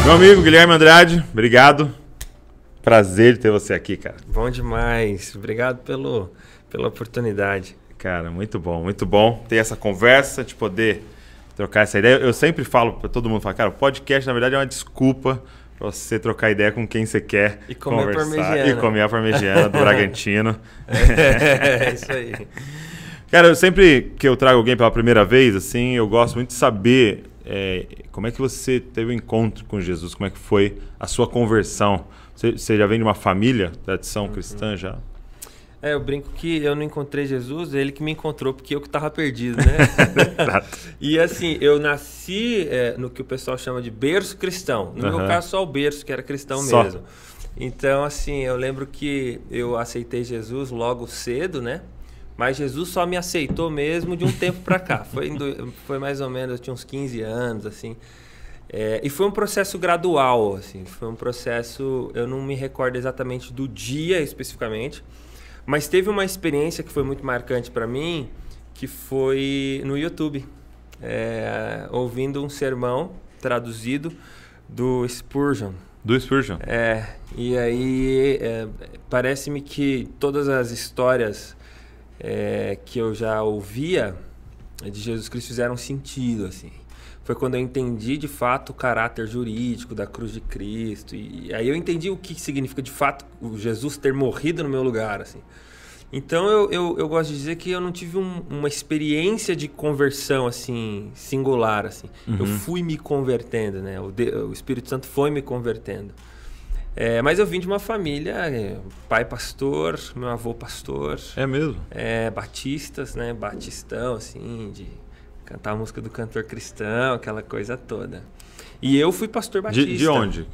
Meu amigo Guilherme Andrade, obrigado. Prazer de ter você aqui, cara. Bom demais. Obrigado pela oportunidade. Cara, muito bom ter essa conversa, de poder trocar essa ideia. Eu sempre falo para todo mundo, cara, o podcast na verdade é uma desculpa para você trocar ideia com quem você quer e comer conversar. Parmegiana. E comer a parmegiana do Bragantino. É isso aí. Cara, sempre que eu trago alguém pela primeira vez, assim, eu gosto muito de saber como é que você teve o encontro com Jesus, como é que foi a sua conversão. Você já vem de uma família, tradição cristã já? Eu brinco que eu não encontrei Jesus, ele que me encontrou, porque eu que estava perdido, né? Exato. E assim, eu nasci no que o pessoal chama de berço cristão. No meu caso, só o berço, que era cristão mesmo. Então, assim, eu lembro que eu aceitei Jesus logo cedo, né? Mas Jesus só me aceitou mesmo de um tempo para cá. Foi mais ou menos, eu tinha uns 15 anos, assim. E foi um processo gradual, assim. Foi um processo, eu não me recordo exatamente do dia especificamente, mas teve uma experiência que foi muito marcante para mim, que foi no YouTube, ouvindo um sermão traduzido do Spurgeon. Do Spurgeon? E aí parece-me que todas as histórias que eu já ouvia de Jesus Cristo fizeram sentido, assim. Foi quando eu entendi de fato o caráter jurídico da cruz de Cristo. E aí eu entendi o que significa de fato o Jesus ter morrido no meu lugar, assim. Então eu gosto de dizer que eu não tive uma experiência de conversão assim singular, assim. Eu fui me convertendo, né? O Espírito Santo foi me convertendo. Mas eu vim de uma família, pai pastor, meu avô pastor. É mesmo? Batistas, né? Batistão, assim, de cantar a música do cantor cristão, aquela coisa toda. E eu fui pastor batista. De onde?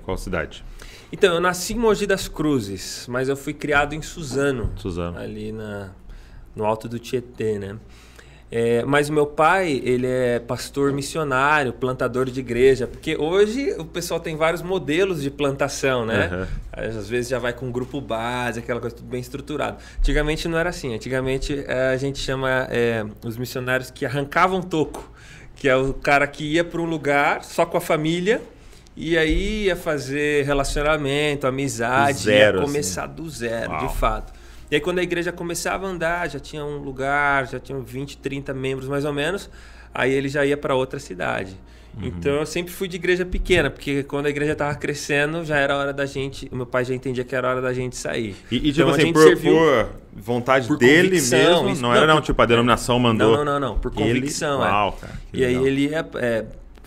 Qual cidade? Então, eu nasci em Mogi das Cruzes, mas eu fui criado em Suzano. Ali no alto do Tietê, né? Mas o meu pai, ele é pastor missionário, plantador de igreja, porque hoje o pessoal tem vários modelos de plantação, né? Às vezes já vai com um grupo base, aquela coisa tudo bem estruturado. Antigamente não era assim. Antigamente a gente chama os missionários que arrancavam toco, que é o cara que ia para um lugar só com a família e aí ia fazer relacionamento, amizade, ia começar assim, do zero, de fato. E aí quando a igreja começava a andar, já tinha um lugar, já tinham 20, 30 membros mais ou menos, aí ele já ia para outra cidade. Então eu sempre fui de igreja pequena, porque quando a igreja estava crescendo, já era hora da gente, o meu pai já entendia que era hora da gente sair. E tipo assim, por vontade por dele mesmo? Não era tipo a denominação mandou? Não, por convicção. Uau, cara, e aí ele ia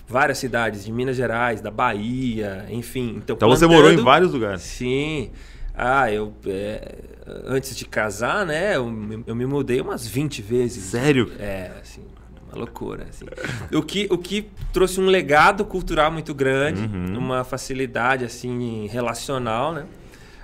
várias cidades, de Minas Gerais, da Bahia, enfim. Então você morou em vários lugares? Sim. Eu antes de casar, né, eu me mudei umas 20 vezes. Sério? Assim, uma loucura, assim. O que trouxe um legado cultural muito grande, uma facilidade, assim, relacional, né?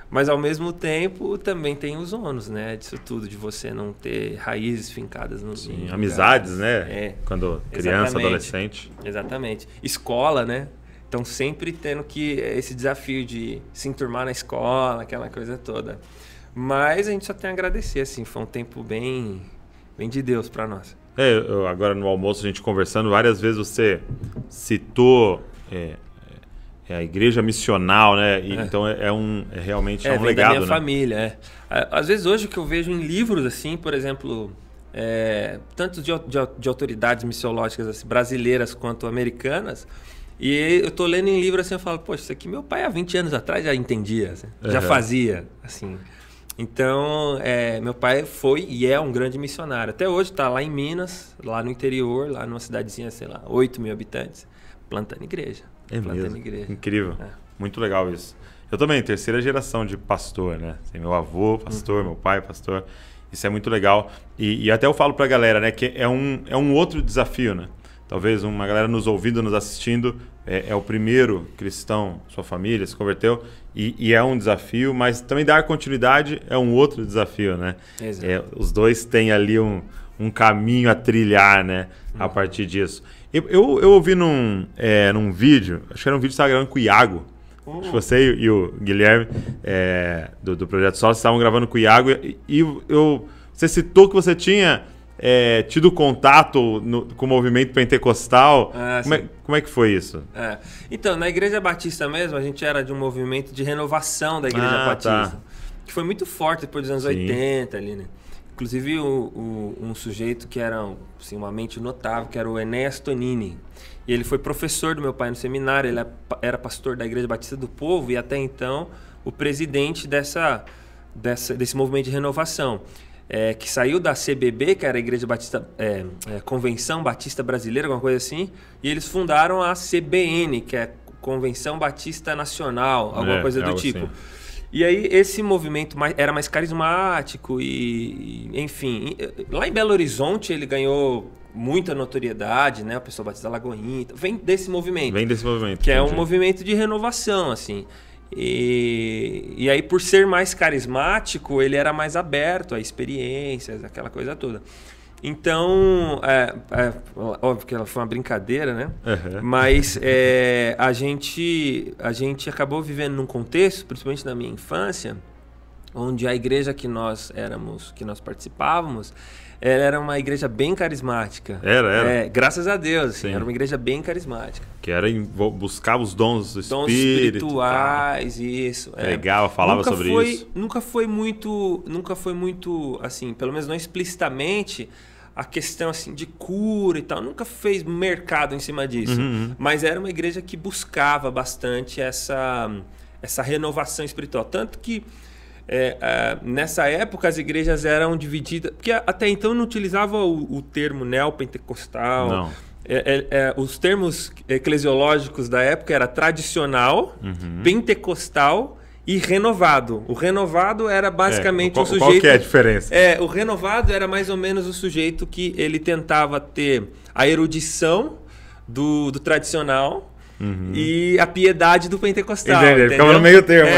Mas, ao mesmo tempo, também tem os ônus, né, disso tudo, de você não ter raízes fincadas no Sim, amizades, né? Quando criança, adolescente. Exatamente. Escola, né? Então, sempre tendo esse desafio de se enturmar na escola, aquela coisa toda. Mas a gente só tem a agradecer, assim. Foi um tempo bem de Deus para nós. Agora no almoço, a gente conversando, várias vezes você citou a igreja missional, né? Então, realmente um legado, da minha né? família, Às vezes, hoje, o que eu vejo em livros, assim, por exemplo... tanto de autoridades missiológicas assim, brasileiras quanto americanas... E eu tô lendo em livro assim, eu falo, poxa, isso aqui meu pai há 20 anos atrás já entendia, assim, já fazia, assim. Então, meu pai foi e é um grande missionário. Até hoje tá lá em Minas, lá no interior, lá numa cidadezinha, sei lá, 8 mil habitantes, plantando igreja. Plantando igreja. Incrível. Muito legal isso. Eu também, terceira geração de pastor, né? Tem meu avô pastor, meu pai pastor. Isso é muito legal. E até eu falo pra galera, né, que é um outro desafio, né? Talvez uma galera nos ouvindo, nos assistindo, é o primeiro cristão, sua família se converteu, e é um desafio, mas também dar continuidade é um outro desafio, né? Os dois têm ali um caminho a trilhar, né? A partir disso. Eu ouvi num vídeo, acho que era um vídeo que você estava gravando com o Iago, acho que você e o Guilherme do Projeto Sócio estavam gravando com o Iago, e você citou que você tinha tido contato com o movimento pentecostal. Como é que foi isso? Então, na Igreja Batista mesmo, a gente era de um movimento de renovação da Igreja Batista, que foi muito forte depois dos anos 80 ali, né? Inclusive, um sujeito que era assim, uma mente notável, que era o Enéas Tonini. E ele foi professor do meu pai no seminário, ele era pastor da Igreja Batista do Povo e até então o presidente desse movimento de renovação. Que saiu da CBB, que era a Igreja Batista, Convenção Batista Brasileira, alguma coisa assim, e eles fundaram a CBN, que é Convenção Batista Nacional, alguma coisa do tipo. Assim. E aí esse movimento era mais carismático e, enfim, lá em Belo Horizonte ele ganhou muita notoriedade, né? O pessoal Batista Lagoinha, vem desse movimento. Que é um movimento de renovação, assim. E aí, por ser mais carismático, ele era mais aberto a experiências, aquela coisa toda. Então, óbvio que ela foi uma brincadeira, né? Uhum. Mas a gente acabou vivendo num contexto, principalmente na minha infância, onde a igreja que nós participávamos, ela era uma igreja bem carismática. Era. Graças a Deus, assim, era uma igreja bem carismática. Que era buscar os dons do Espírito. Dons espirituais, isso. Pregava, falava sobre isso. Nunca foi muito, assim, pelo menos não explicitamente, a questão assim, de cura e tal. Nunca fez mercado em cima disso. Uhum. Mas era uma igreja que buscava bastante essa renovação espiritual. Tanto que nessa época as igrejas eram divididas, porque até então não utilizava o termo neopentecostal. Não. Os termos eclesiológicos da época era tradicional, pentecostal e renovado. O renovado era basicamente o sujeito... Qual que é a diferença? O renovado era mais ou menos o sujeito que ele tentava ter a erudição do tradicional, e a piedade do pentecostal. Entendeu? Ficava no meio termo.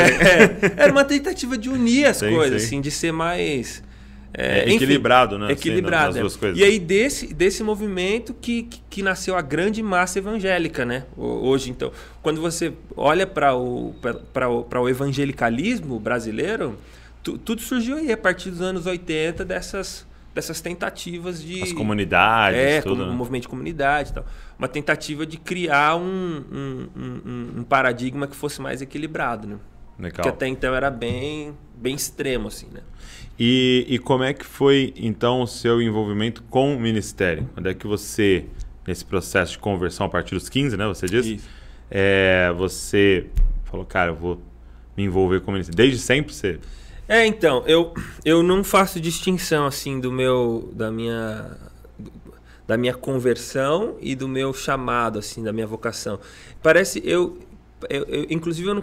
Era uma tentativa de unir as coisas, assim, de ser mais... equilibrado, enfim, né? Equilibrado. Nas duas coisas. E aí desse movimento que nasceu a grande massa evangélica, né? Hoje, então, quando você olha para o evangelicalismo brasileiro, tudo surgiu aí a partir dos anos 80 dessas tentativas de... As comunidades, tudo, um movimento de comunidade e tal. Uma tentativa de criar um paradigma que fosse mais equilibrado, né? Legal. Que até então era bem extremo, assim, né? E como é que foi, então, o seu envolvimento com o ministério? Quando é que você, nesse processo de conversão a partir dos 15, né? Você disse? Isso. Você falou, cara, eu vou me envolver com o ministério. Desde sempre você... Então, eu não faço distinção, assim, da minha conversão e do meu chamado, assim, da minha vocação. Parece, inclusive, eu não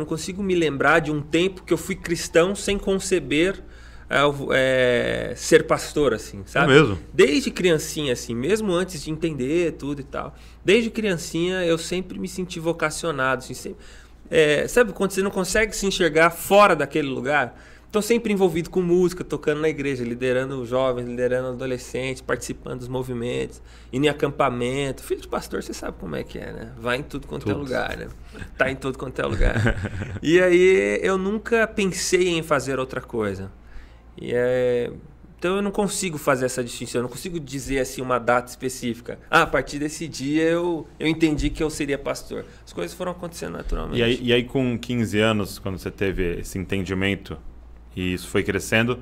consigo me lembrar de um tempo que eu fui cristão sem conceber ser pastor, assim, sabe? É mesmo? Desde criancinha, assim, mesmo antes de entender tudo e tal. Desde criancinha, eu sempre me senti vocacionado, assim, sempre... sabe quando você não consegue se enxergar fora daquele lugar? Então, sempre envolvido com música, tocando na igreja, liderando jovens, liderando adolescentes, participando dos movimentos, indo em acampamento. Filho de pastor, você sabe como é que é, né? Vai em tudo quanto é lugar, né? Tá em tudo quanto é lugar. E aí, eu nunca pensei em fazer outra coisa. Então, eu não consigo fazer essa distinção, eu não consigo dizer assim uma data específica. A partir desse dia eu entendi que eu seria pastor. As coisas foram acontecendo naturalmente. E aí com 15 anos, quando você teve esse entendimento e isso foi crescendo,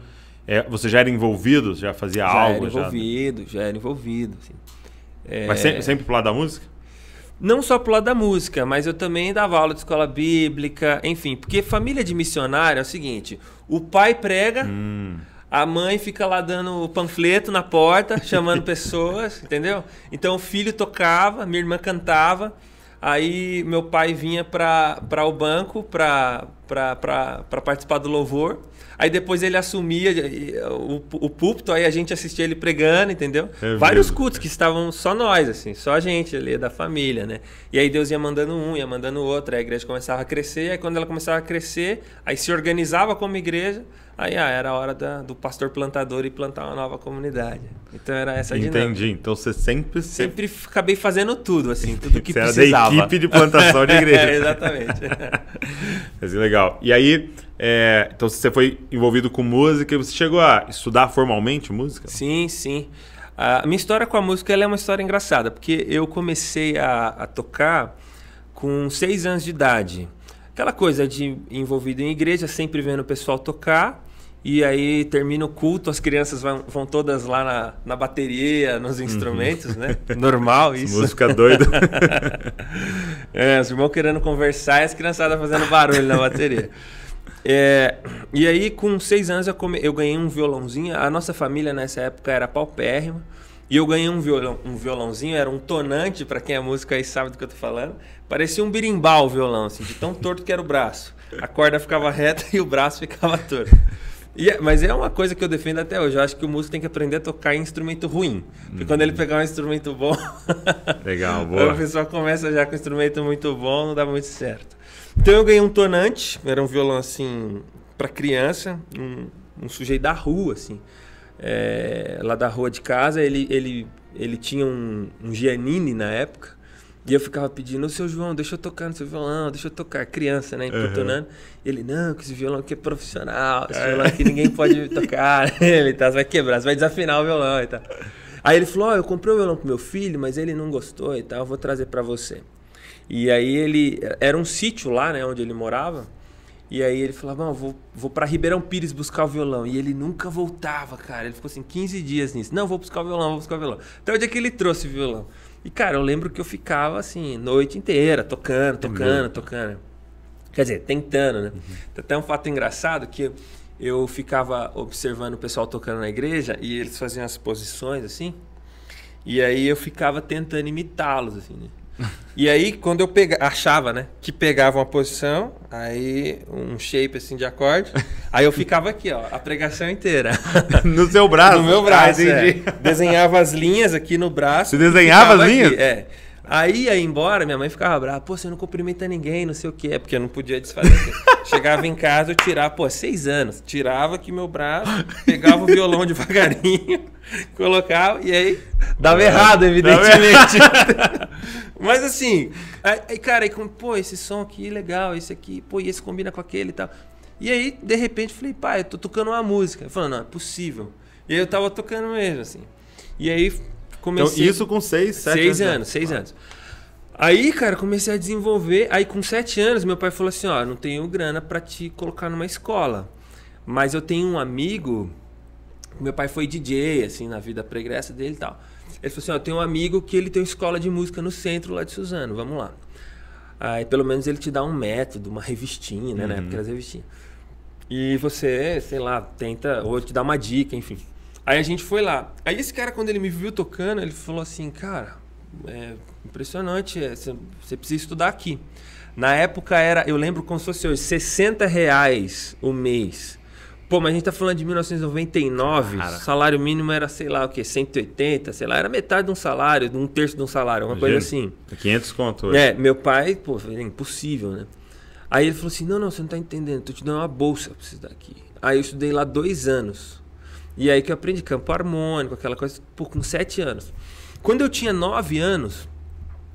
você já era envolvido? Já fazia algo? Já era envolvido. Assim. Mas sempre pro lado da música? Não só pro lado da música, mas eu também dava aula de escola bíblica, enfim. Porque família de missionário é o seguinte, o pai prega... A mãe fica lá dando panfleto na porta, chamando pessoas, entendeu? Então o filho tocava, minha irmã cantava, aí meu pai vinha para o banco para participar do louvor. Aí depois ele assumia o púlpito, aí a gente assistia ele pregando, entendeu? Vários cultos que estavam só nós, assim, só a gente ali da família, né? E aí Deus ia mandando um, ia mandando outro, aí a igreja começava a crescer, aí quando ela começava a crescer, aí se organizava como igreja, Aí era a hora do pastor plantador ir plantar uma nova comunidade. Então era essa dinâmica. Entendi. Então você sempre... Sempre acabei fazendo tudo, assim, tudo que você precisava. Era da equipe de plantação de igreja. Exatamente. Mas legal. E aí, então você foi envolvido com música e você chegou a estudar formalmente música? Sim, sim. A minha história com a música ela é uma história engraçada, porque eu comecei a tocar com 6 anos de idade. Aquela coisa de envolvido em igreja, sempre vendo o pessoal tocar, e aí termina o culto, as crianças vão todas lá na bateria, nos instrumentos, né? Normal isso. Música doida. Os irmãos querendo conversar e as criançadas fazendo barulho na bateria. E aí, com 6 anos, eu ganhei um violãozinho. A nossa família, nessa época, era paupérrima. E eu ganhei um violãozinho, era um tonante, para quem é músico aí sabe do que eu tô falando. Parecia um birimbau o violão, assim, de tão torto que era o braço. A corda ficava reta e o braço ficava torto. Mas é uma coisa que eu defendo até hoje. Eu acho que o músico tem que aprender a tocar em instrumento ruim. Porque quando ele pegar um instrumento bom... Legal, boa. Quando a pessoa começa já com um instrumento muito bom, não dá muito certo. Então eu ganhei um tonante, era um violão assim, para criança, um sujeito da rua, assim. Lá da rua de casa, ele tinha um Giannini na época. E eu ficava pedindo, seu João, deixa eu tocar no seu violão, deixa eu tocar. Criança, né? Importunando. Ele, não, que esse violão aqui é profissional, esse violão aqui ninguém pode tocar. Ele tá, você vai quebrar, você vai desafinar o violão e tal. Aí ele falou, eu comprei o violão pro meu filho, mas ele não gostou e tal, eu vou trazer para você. E aí era um sítio lá, né, onde ele morava. E aí ele falava, vou para Ribeirão Pires buscar o violão. E ele nunca voltava, cara. Ele ficou assim, 15 dias nisso. Não, vou buscar o violão. Até o dia que ele trouxe o violão. E, cara, eu lembro que eu ficava, assim, noite inteira, tocando. Quer dizer, tentando, né? Tem até um fato engraçado que eu ficava observando o pessoal tocando na igreja e eles faziam as posições, assim. E aí eu ficava tentando imitá-los, assim, né? E aí, quando eu achava, né, que pegava uma posição, aí um shape assim de acorde, aí eu ficava aqui, ó, a pregação inteira. No seu braço? No meu braço, Desenhava as linhas aqui no braço. Você desenhava as linhas? Aqui, Aí ia embora, minha mãe ficava brava. Pô, você não cumprimenta ninguém, não sei o quê. Porque eu não podia desfazer. Chegava em casa, eu tirava, 6 anos. Tirava aqui meu braço, pegava o violão devagarinho, colocava e aí dava errado, evidentemente. Mas assim, cara, esse som aqui legal, esse aqui, e esse combina com aquele e tal. E aí, de repente, falei, pai, eu tô tocando uma música. Ele falou, não, é possível. E aí eu tava tocando mesmo, assim. E aí comecei... Então, isso com 6, 7 anos. 6 anos. Aí, cara, comecei a desenvolver. Aí, com 7 anos, meu pai falou assim, ó, não tenho grana pra te colocar numa escola. Mas eu tenho um amigo... Meu pai foi DJ, assim, na vida pregressa dele e tal. Ele falou assim, ó, eu tenho um amigo que ele tem uma escola de música no centro lá de Suzano, vamos lá. Aí, pelo menos, ele te dá um método, uma revistinha, né? Na época era revistinha. E você, sei lá, tenta... Ou te dá uma dica, enfim. Aí a gente foi lá. Aí esse cara, quando ele me viu tocando, ele falou assim, cara, é impressionante, você precisa estudar aqui. Na época eu lembro como se fosse hoje, R$60 o mês. Pô, mas a gente tá falando de 1999, o salário mínimo era, sei lá o quê, 180, sei lá, era metade de um salário, um terço de um salário, uma coisa assim. 500 conto. Meu pai, pô, é impossível, né? Aí ele falou assim, não, você não tá entendendo, tô te dando uma bolsa pra você estudar aqui. Aí eu estudei lá 2 anos. E aí que eu aprendi campo harmônico, aquela coisa, com 7 anos. Quando eu tinha 9 anos,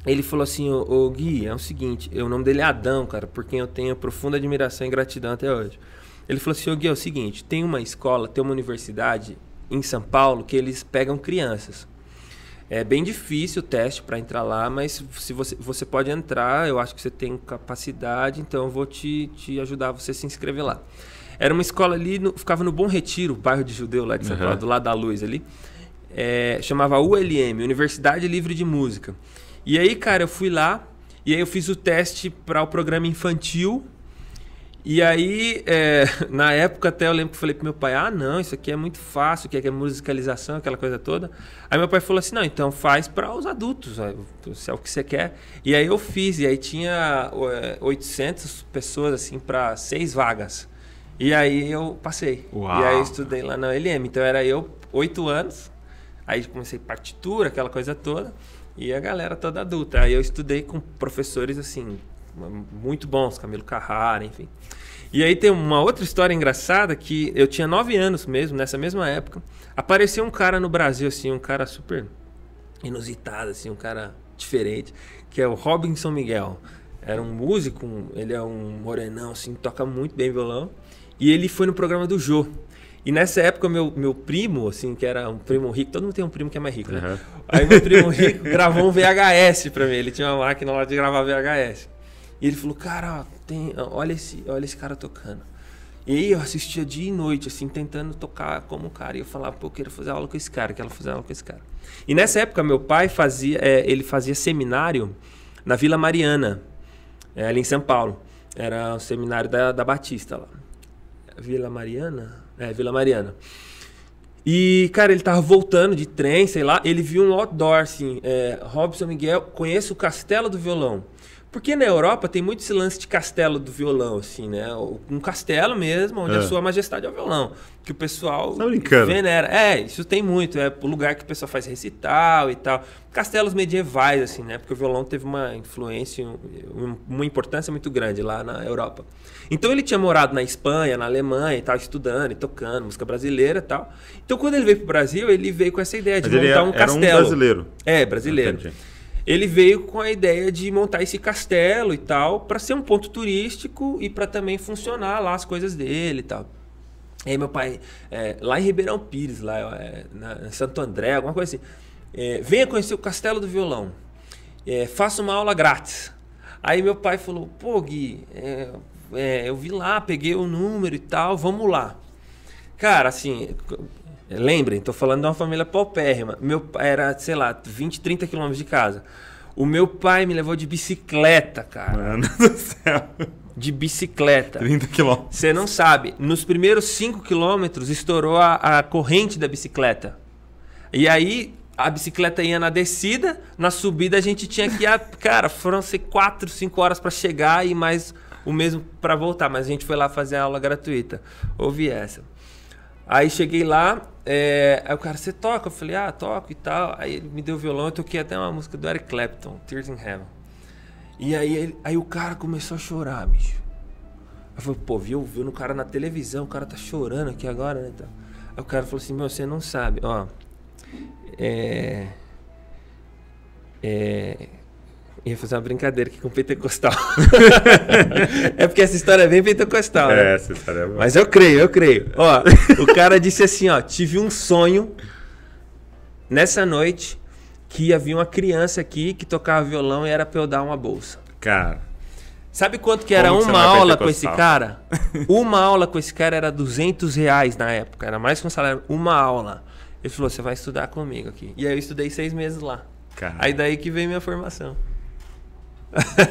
ele falou assim, ô Gui, é o seguinte, o nome dele é Adão, cara, por quem eu tenho profunda admiração e gratidão até hoje. Ele falou assim, ô Gui, é o seguinte, tem uma escola, tem uma universidade em São Paulo que eles pegam crianças. É bem difícil o teste para entrar lá, mas se você pode entrar, eu acho que você tem capacidade, então eu vou te ajudar você a se inscrever lá. Era uma escola ali, ficava no Bom Retiro, bairro de Judeu lá de São Paulo, do lado da Luz ali. Chamava ULM, Universidade Livre de Música. E aí, cara, eu fui lá, e aí eu fiz o teste para o programa infantil. E aí, na época até eu lembro que eu falei pro meu pai, não, isso aqui é muito fácil, que é musicalização, aquela coisa toda. Aí meu pai falou assim, não, então faz para os adultos, se é o que você quer. E aí eu fiz, e aí tinha 800 pessoas, assim, para 6 vagas. E aí eu passei. Uau. E aí eu estudei lá na ULM. Então era eu, 8 anos, aí comecei partitura, aquela coisa toda, e a galera toda adulta. Aí eu estudei com professores, assim, muito bons, Camilo Carrara, enfim. E aí tem uma outra história engraçada que eu tinha 9 anos mesmo, nessa mesma época. Apareceu um cara no Brasil, assim, um cara super inusitado, assim, um cara diferente, que é o Robinson Miguel. Era um músico, ele é um morenão, assim, toca muito bem violão. E ele foi no programa do Jô. E nessa época, meu primo, assim, que era um primo rico, todo mundo tem um primo que é mais rico, né? Uhum. Aí meu primo rico gravou um VHS pra mim, ele tinha uma máquina lá de gravar VHS. E ele falou, cara, olha esse cara tocando. E aí eu assistia dia e noite, assim, tentando tocar como o cara. E eu falava, pô, eu quero fazer aula com esse cara, quero fazer aula com esse cara. E nessa época, meu pai ele fazia seminário na Vila Mariana, ali em São Paulo. Era um seminário da Batista lá. Vila Mariana? Vila Mariana. E, cara, ele tava voltando de trem, sei lá, ele viu um outdoor, assim, Robinson Miguel, conhece o Castelo do Violão. Porque na Europa tem muito esse lance de castelo do violão, assim, né? Um castelo mesmo, onde a sua majestade é o violão. Que o pessoal venera. Isso tem muito. É o lugar que o pessoal faz recital e tal. Castelos medievais, assim, né? Porque o violão teve uma influência, uma importância muito grande lá na Europa. Então ele tinha morado na Espanha, na Alemanha e tal, estudando e tocando música brasileira e tal. Então quando ele veio pro Brasil, ele veio com essa ideia de montar um castelo. Era um brasileiro. Brasileiro. Entendi. Ele veio com a ideia de montar esse castelo e tal, para ser um ponto turístico e para também funcionar lá as coisas dele e tal. E aí meu pai, lá em Ribeirão Pires, lá em Santo André, alguma coisa assim, venha conhecer o Castelo do Violão, faça uma aula grátis. Aí meu pai falou, pô Gui, eu vi lá, peguei o número e tal, vamos lá. Cara, assim... Lembrem, tô falando de uma família paupérrima. Meu pai era, sei lá, 20, 30 quilômetros de casa. O meu pai me levou de bicicleta, cara. Mano do céu. De bicicleta. 30 quilômetros. Você não sabe. Nos primeiros 5 quilômetros estourou a corrente da bicicleta. E aí a bicicleta ia na descida, na subida a gente tinha que ir... Cara, foram 4, 5 horas para chegar e mais o mesmo para voltar. Mas a gente foi lá fazer a aula gratuita. Ouvi essa. Aí cheguei lá, aí o cara, você toca? Eu falei, toco e tal. Aí ele me deu o violão, eu toquei até uma música do Eric Clapton, Tears in Heaven. E aí o cara começou a chorar, bicho. Eu falei, pô, viu no cara na televisão, o cara tá chorando aqui agora, né? Aí o cara falou assim, meu, você não sabe, ó. Ia fazer uma brincadeira aqui com o pentecostal. É porque essa história é bem pentecostal, né? Essa história é boa. Mas eu creio. Ó, o cara disse assim, ó, tive um sonho nessa noite que havia uma criança aqui que tocava violão e era pra eu dar uma bolsa. Cara. Sabe quanto que era uma aula com esse cara? Uma aula com esse cara era R$200 na época. Era mais que um salário. Uma aula. Ele falou, você vai estudar comigo aqui. E aí eu estudei 6 meses lá. Cara. Aí daí que veio minha formação.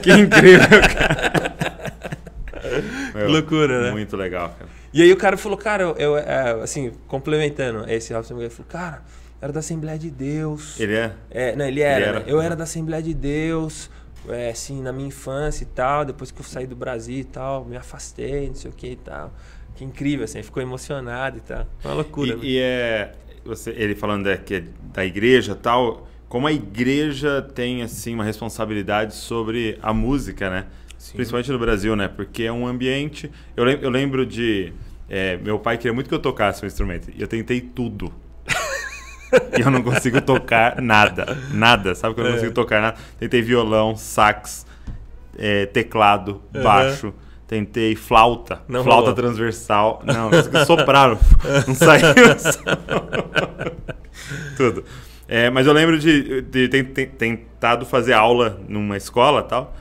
Que incrível, cara. Meu, loucura, né? Muito legal, cara. E aí o cara falou, cara, assim, complementando esse Robson Miguel, falou, cara, era da Assembleia de Deus. Ele é? Não, ele era. Né? Eu era da Assembleia de Deus, assim, na minha infância e tal, depois que eu saí do Brasil e tal, me afastei, não sei o que e tal. Que incrível, assim, ficou emocionado e tal. Uma loucura. Ele falando da igreja e tal... Como a igreja tem, assim, uma responsabilidade sobre a música, né? Sim. Principalmente no Brasil, né? Porque é um ambiente... Eu lembro de... meu pai queria muito que eu tocasse um instrumento. E eu tentei tudo. E eu não consigo tocar nada. Nada, sabe que eu não consigo tocar nada? Tentei violão, sax, teclado, baixo. Tentei flauta. Não flauta rolou. Transversal. Não consegui soprar. Não saiu. Tudo. Mas eu lembro de ter tentado fazer aula numa escola e tal,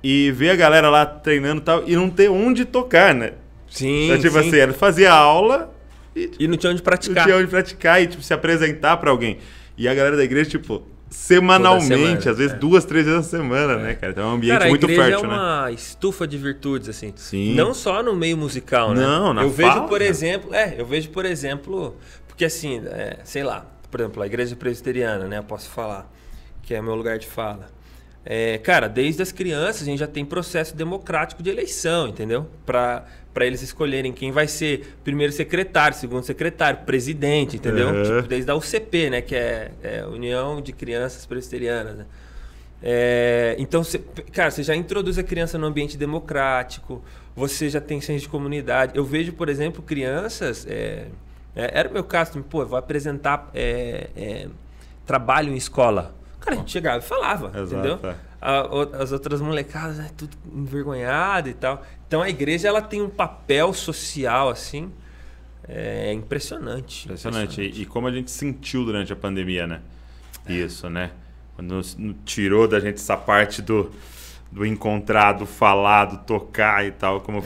e ver a galera lá treinando e tal, e não ter onde tocar, né? Sim, então, tipo assim, fazia aula e não tinha onde praticar. Não tinha onde praticar e tipo, se apresentar pra alguém. E a galera da igreja, tipo, semanalmente, às vezes 2, 3 vezes na semana, né, cara? Então é um ambiente muito fértil, né? A igreja é uma estufa de virtudes, assim. Sim. Não só no meio musical, né? Não, na vejo, por exemplo, porque assim, sei lá, por exemplo, a igreja presbiteriana, né? Eu posso falar, que é meu lugar de fala. Cara, desde as crianças a gente já tem processo democrático de eleição, entendeu? Para eles escolherem quem vai ser primeiro secretário, segundo secretário, presidente, entendeu? Tipo, desde a UCP, né? Que é União de Crianças Presbiterianas, né? Então, cara, você já introduz a criança no ambiente democrático, você já tem senso de comunidade. Eu vejo, por exemplo, crianças... era o meu caso, pô, eu vou apresentar trabalho em escola. Cara, a gente chegava e falava, entendeu? As outras molecadas, tudo envergonhado e tal. Então, a igreja ela tem um papel social, assim, impressionante. Impressionante. E como a gente sentiu durante a pandemia, né? Isso, né? Quando tirou da gente essa parte do encontrar, do falar, do tocar e tal, como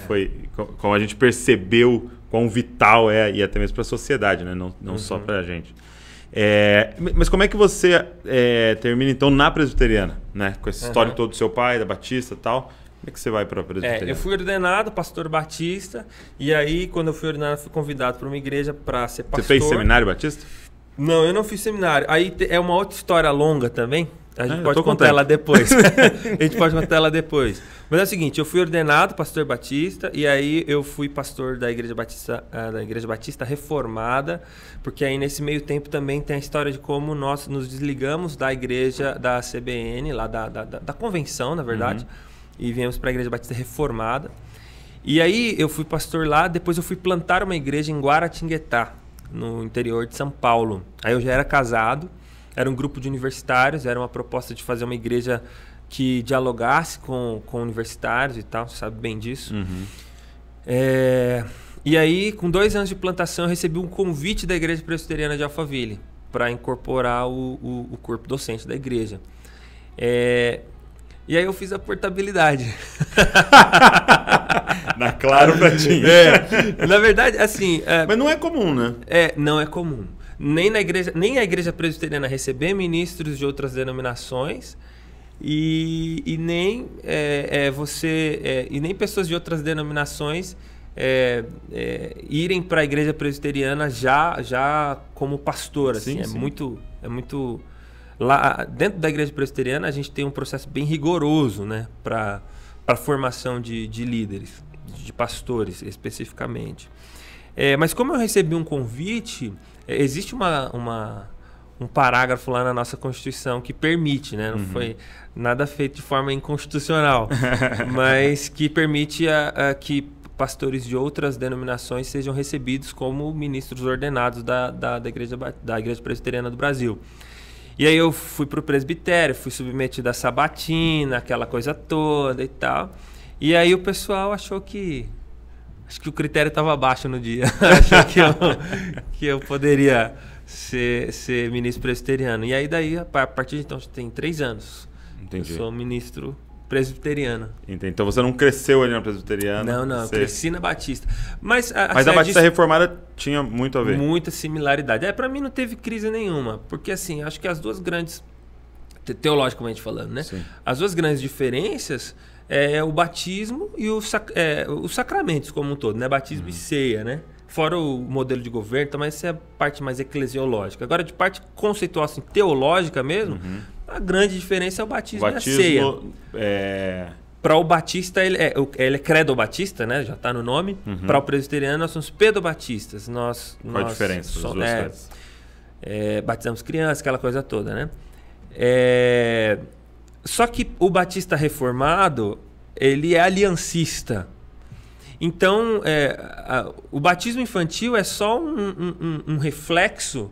a gente percebeu quão vital e até mesmo para a sociedade, né? Não só para a gente. Mas como é que você termina, então, na presbiteriana, né? Com essa história toda do seu pai, da Batista e tal. Como é que você vai para a presbiteriana? Eu fui ordenado pastor batista, e aí, quando eu fui ordenado, fui convidado para uma igreja para ser pastor. Você fez seminário batista? Não, eu não fiz seminário. Aí é uma outra história longa também. A gente pode contar ela depois. A gente pode contar ela depois. Mas é o seguinte, eu fui ordenado pastor batista, e aí eu fui pastor da Igreja Batista Reformada, porque aí nesse meio tempo também tem a história de como nós nos desligamos da igreja, da CBN, lá da convenção, na verdade, e viemos para a Igreja Batista Reformada. E aí eu fui pastor lá, depois eu fui plantar uma igreja em Guaratinguetá, no interior de São Paulo. Aí eu já era casado, era um grupo de universitários, era uma proposta de fazer uma igreja que dialogasse com universitários e tal, você sabe bem disso. E aí, com 2 anos de plantação, eu recebi um convite da Igreja Presbiteriana de Alphaville para incorporar o corpo docente da igreja. E aí eu fiz a portabilidade. Na Claro pra ti. Na verdade, assim... Mas não é comum, né? Não é comum. Nem a igreja presbiteriana receber ministros de outras denominações e nem e nem pessoas de outras denominações irem para a igreja presbiteriana já como pastor. Assim, sim. É muito lá dentro da igreja presbiteriana a gente tem um processo bem rigoroso, né, para a formação de líderes, de pastores especificamente. Mas como eu recebi um convite, existe um parágrafo lá na nossa Constituição que permite, né? Não foi nada feito de forma inconstitucional, mas que permite que pastores de outras denominações sejam recebidos como ministros ordenados da Igreja Presbiteriana do Brasil. E aí eu fui para o presbitério, fui submetido à sabatina, aquela coisa toda e tal. E aí o pessoal achou que... Acho que o critério estava baixo no dia. Achou que eu poderia ser ministro presbiteriano. E aí daí, a partir de então, tem 3 anos. Entendi. Eu sou ministro presbiteriano. Entendi. Então você não cresceu ali na presbiteriana? Não, eu cresci na Batista. Mas a Batista Reformada tinha muito a ver? Muita similaridade. Para mim não teve crise nenhuma. Porque assim, acho que as duas grandes, teologicamente falando, né? Sim. As duas grandes diferenças... o batismo e os sacramentos como um todo, né? Batismo e ceia, né? Fora o modelo de governo, mas essa é a parte mais eclesiológica. Agora, de parte conceitual, assim, teológica mesmo, a grande diferença é o batismo e a ceia. Para o batista, ele é credo-batista, né? Já está no nome. Para o presbiteriano, nós somos pedobatistas. Qual a diferença das duas coisas? Batizamos crianças, aquela coisa toda, né? Só que o batista reformado, ele é aliancista. Então, o batismo infantil é só um reflexo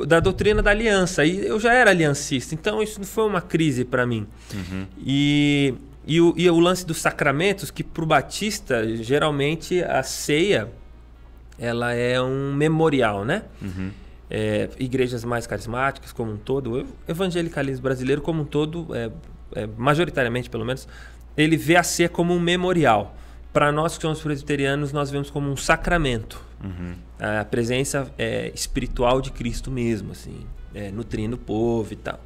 da doutrina da aliança. E eu já era aliancista, então isso não foi uma crise para mim. E o lance dos sacramentos, que para o batista, geralmente a ceia ela é um memorial, né? Igrejas mais carismáticas como um todo, o evangelicalismo brasileiro como um todo, majoritariamente pelo menos, ele vê a ceia como um memorial. Para nós que somos presbiterianos, nós vemos como um sacramento. A presença espiritual de Cristo mesmo, assim, nutrindo o povo e tal.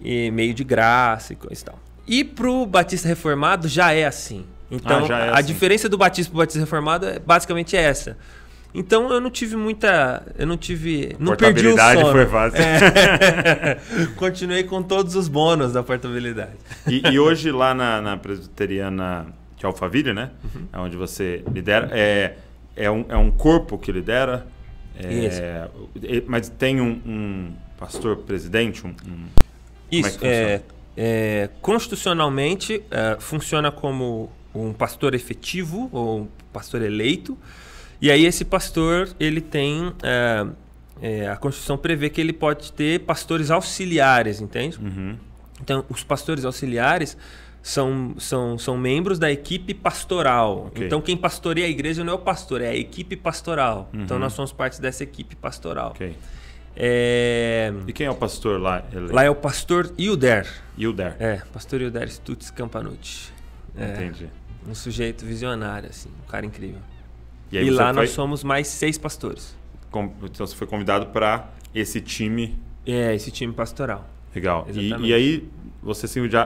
E meio de graça e coisa e tal. E para o batista reformado já é assim. Então, a diferença do batismo para o batista reformado basicamente é essa. Então eu não tive muita... não perdi o sono. Foi fácil. Continuei com todos os bônus da portabilidade. E hoje lá na presbiteriana de Alphaville, né? Onde você lidera, é um corpo que lidera? Isso. Mas tem um pastor presidente? Isso. constitucionalmente, funciona como um pastor efetivo ou um pastor eleito. E aí esse pastor, ele tem... a Constituição prevê que ele pode ter pastores auxiliares, entende? Uhum. Então, os pastores auxiliares são membros da equipe pastoral. Okay. Então, quem pastoreia a igreja não é o pastor, é a equipe pastoral. Então, nós somos parte dessa equipe pastoral. Okay. E quem é o pastor lá? Lá é o pastor Hilder. Hilder. Pastor Hilder Stutz Campanucci. Entendi. Um sujeito visionário, assim, um cara incrível. E lá nós somos mais 6 pastores. Então você foi convidado para esse time? Esse time pastoral. Legal. E aí,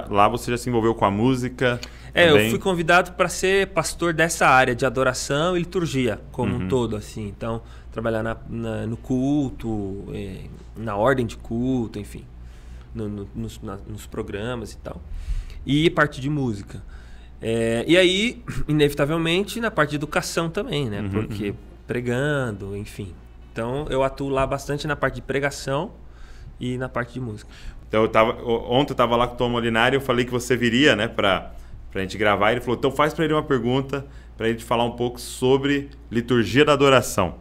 lá você já se envolveu com a música? Eu fui convidado para ser pastor dessa área de adoração e liturgia, como um todo, assim. Então, trabalhar no culto, na ordem de culto, enfim, nos programas e tal. E parte de música. E aí, inevitavelmente, na parte de educação também, né? Porque pregando, enfim. Então, eu atuo lá bastante na parte de pregação e na parte de música. Então, ontem eu estava lá com o Tom Molinari, eu falei que você viria, né, para a gente gravar. Ele falou, então faz para ele uma pergunta, para a gente falar um pouco sobre liturgia da adoração.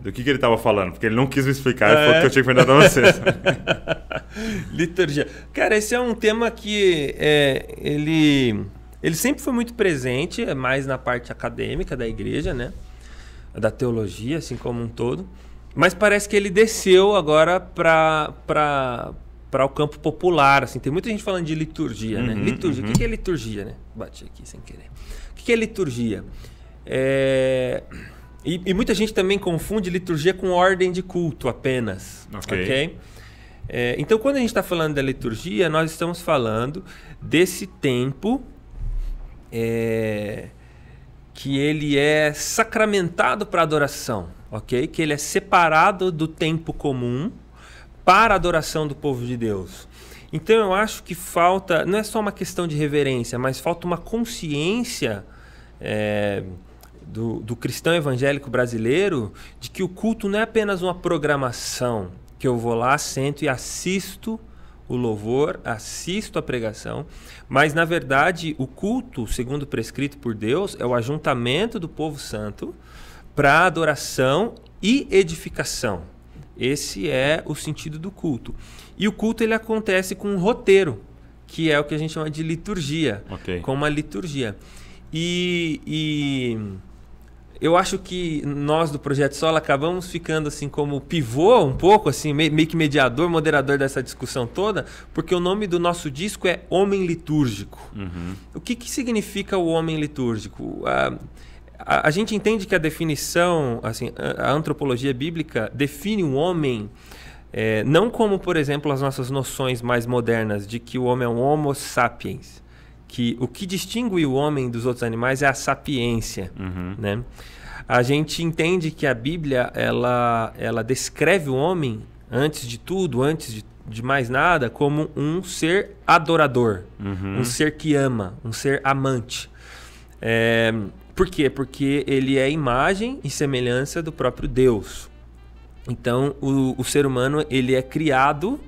Do que ele estava falando, porque ele não quis me explicar, ele falou que eu tinha que perguntar para vocês. Liturgia. Cara, esse é um tema que ele sempre foi muito presente, mais na parte acadêmica da igreja, né? Da teologia, assim como um todo. Mas parece que ele desceu agora para o campo popular. Assim. Tem muita gente falando de liturgia, né? Liturgia. O que é liturgia, né? Bati aqui sem querer. O que é liturgia? E muita gente também confunde liturgia com ordem de culto apenas. Ok? Então, quando a gente está falando da liturgia, nós estamos falando desse tempo que ele é sacramentado para adoração, ok? Que ele é separado do tempo comum para a adoração do povo de Deus. Então, eu acho que falta, não é só uma questão de reverência, mas falta uma consciência do cristão evangélico brasileiro de que o culto não é apenas uma programação, que eu vou lá, sento e assisto o louvor, assisto a pregação, mas na verdade o culto, segundo prescrito por Deus, é o ajuntamento do povo santo para adoração e edificação. Esse é o sentido do culto. E o culto ele acontece com um roteiro, que é o que a gente chama de liturgia, com uma liturgia. E eu acho que nós do Projeto Sola acabamos ficando assim como pivô um pouco, assim, meio que mediador, moderador dessa discussão toda, porque o nome do nosso disco é Homem Litúrgico. O que significa o homem litúrgico? A gente entende que a definição, assim, a antropologia bíblica define o homem não como, por exemplo, as nossas noções mais modernas de que o homem é um homo sapiens, que o que distingue o homem dos outros animais é a sapiência, né? A gente entende que a Bíblia ela descreve o homem, antes de tudo, antes de mais nada, como um ser adorador, um ser que ama, um ser amante. Por quê? Porque ele é imagem e semelhança do próprio Deus. Então, o ser humano ele é criado,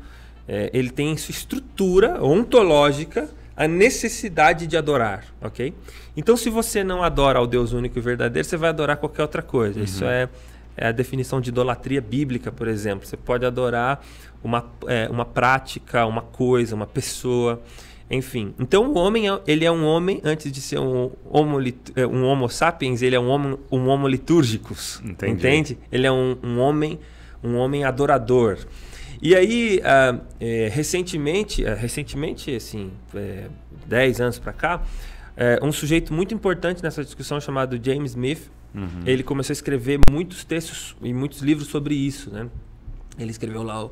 ele tem sua estrutura ontológica, a necessidade de adorar, ok? Então, se você não adora ao Deus único e verdadeiro, você vai adorar qualquer outra coisa. Isso é a definição de idolatria bíblica, por exemplo. Você pode adorar uma prática, uma coisa, uma pessoa, enfim. Então, o homem ele é um homem, antes de ser um homo sapiens, ele é um homo litúrgicos. Entende? Ele é um homem adorador. E aí, recentemente, assim, 10 anos para cá, um sujeito muito importante nessa discussão chamado James Smith, ele começou a escrever muitos textos e muitos livros sobre isso, né? Ele escreveu lá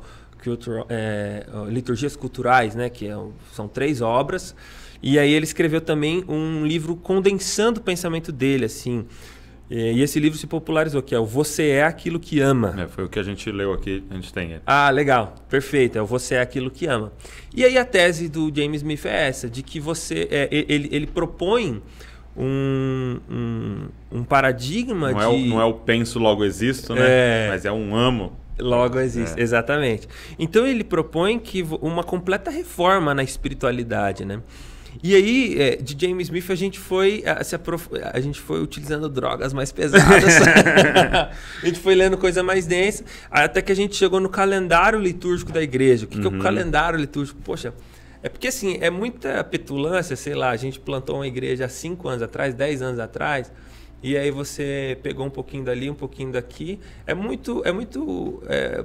Liturgias Culturais, né? Que são 3 obras. E aí ele escreveu também um livro condensando o pensamento dele, assim. E esse livro se popularizou, que é o Você é Aquilo que Ama. Foi o que a gente leu aqui, a gente tem. Legal, perfeito, é o Você é Aquilo que Ama. E aí a tese do James Smith é essa, de que você, ele propõe um paradigma não é o penso, logo existo, né? Mas é um amo. Logo existe, exatamente. Então ele propõe que uma completa reforma na espiritualidade, né? E aí, de James Smith, a gente foi utilizando drogas mais pesadas. A gente foi lendo coisa mais densa, até que a gente chegou no calendário litúrgico da igreja. O que é o calendário litúrgico? Poxa, é porque assim, é muita petulância, sei lá, a gente plantou uma igreja há 5 anos atrás, 10 anos atrás, e aí você pegou um pouquinho dali, um pouquinho daqui. É muito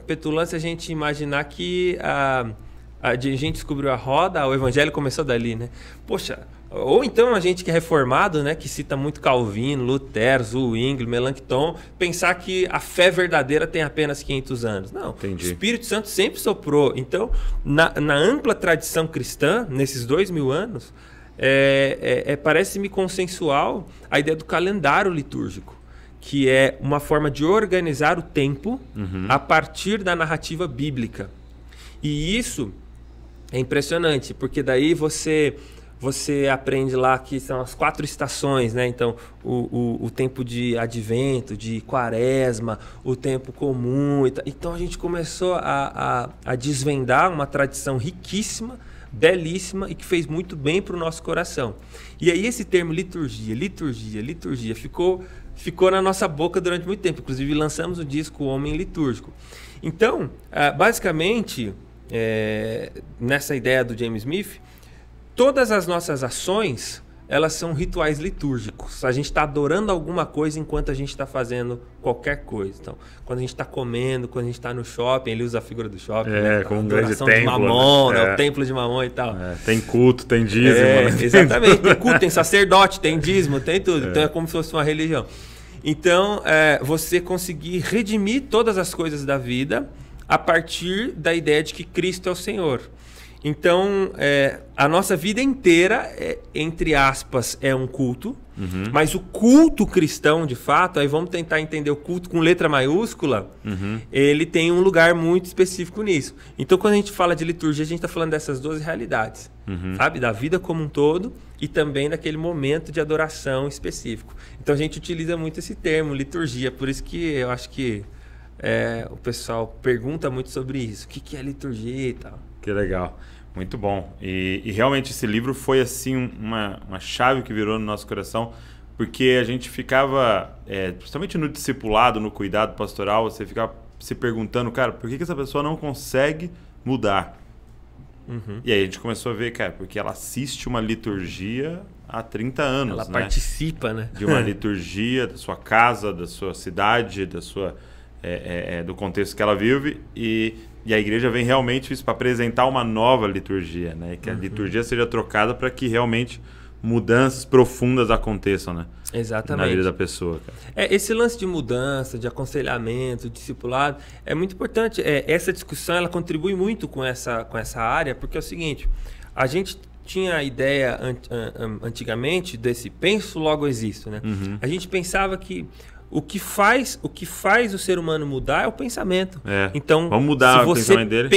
petulância a gente imaginar que a gente descobriu a roda, o evangelho começou dali, né? Poxa, ou então a gente que é reformado, né, que cita muito Calvino, Lutero, Zwingli, Melanchthon, pensar que a fé verdadeira tem apenas 500 anos. Não, Entendi. O Espírito Santo sempre soprou. Então, na ampla tradição cristã, nesses 2000 anos, parece-me consensual a ideia do calendário litúrgico, que é uma forma de organizar o tempo a partir da narrativa bíblica. E isso é impressionante, porque daí você aprende lá que são as 4 estações, né? Então, o tempo de advento, de quaresma, o tempo comum. Então, a gente começou a desvendar uma tradição riquíssima, belíssima e que fez muito bem para o nosso coração. E aí esse termo liturgia ficou na nossa boca durante muito tempo. Inclusive, lançamos o disco Homem Litúrgico. Então, basicamente, nessa ideia do James Smith, todas as nossas ações, elas são rituais litúrgicos. A gente está adorando alguma coisa enquanto a gente está fazendo qualquer coisa. Então, quando a gente está comendo, quando a gente está no shopping, ele usa a figura do shopping. Né? Como um grande templo. De Mamon, né? O templo de Mamon e tal. Tem culto, tem dízimo. Né? Exatamente. Tem culto, tem sacerdote, tem dízimo, tem tudo. Então, é como se fosse uma religião. Então, você conseguir redimir todas as coisas da vida a partir da ideia de que Cristo é o Senhor. Então, a nossa vida inteira, entre aspas, é um culto, mas o culto cristão, de fato, aí vamos tentar entender o culto com letra maiúscula, ele tem um lugar muito específico nisso. Então, quando a gente fala de liturgia, a gente está falando dessas 12 realidades, sabe? Da vida como um todo e também daquele momento de adoração específico. Então, a gente utiliza muito esse termo, liturgia, por isso que eu acho que o pessoal pergunta muito sobre isso. O que é liturgia e tal. Que legal. Muito bom. E realmente esse livro foi assim uma chave que virou no nosso coração, porque a gente ficava, principalmente no discipulado, no cuidado pastoral, você ficava se perguntando, cara, por que essa pessoa não consegue mudar? E aí a gente começou a ver, cara, porque ela assiste uma liturgia há 30 anos. Ela participa, né? De uma liturgia da sua casa, da sua cidade, do contexto que ela vive, e a igreja vem realmente isso para apresentar uma nova liturgia, né? Que a liturgia seja trocada para que realmente mudanças profundas aconteçam, né? Exatamente. Na vida da pessoa. Cara. Esse lance de mudança, de aconselhamento, de discipulado, é muito importante. Essa discussão ela contribui muito com essa área, porque é o seguinte, a gente tinha a ideia antigamente desse penso, logo existo, né? A gente pensava que o que faz o ser humano mudar é o pensamento. Então, vamos mudar o pensamento dele.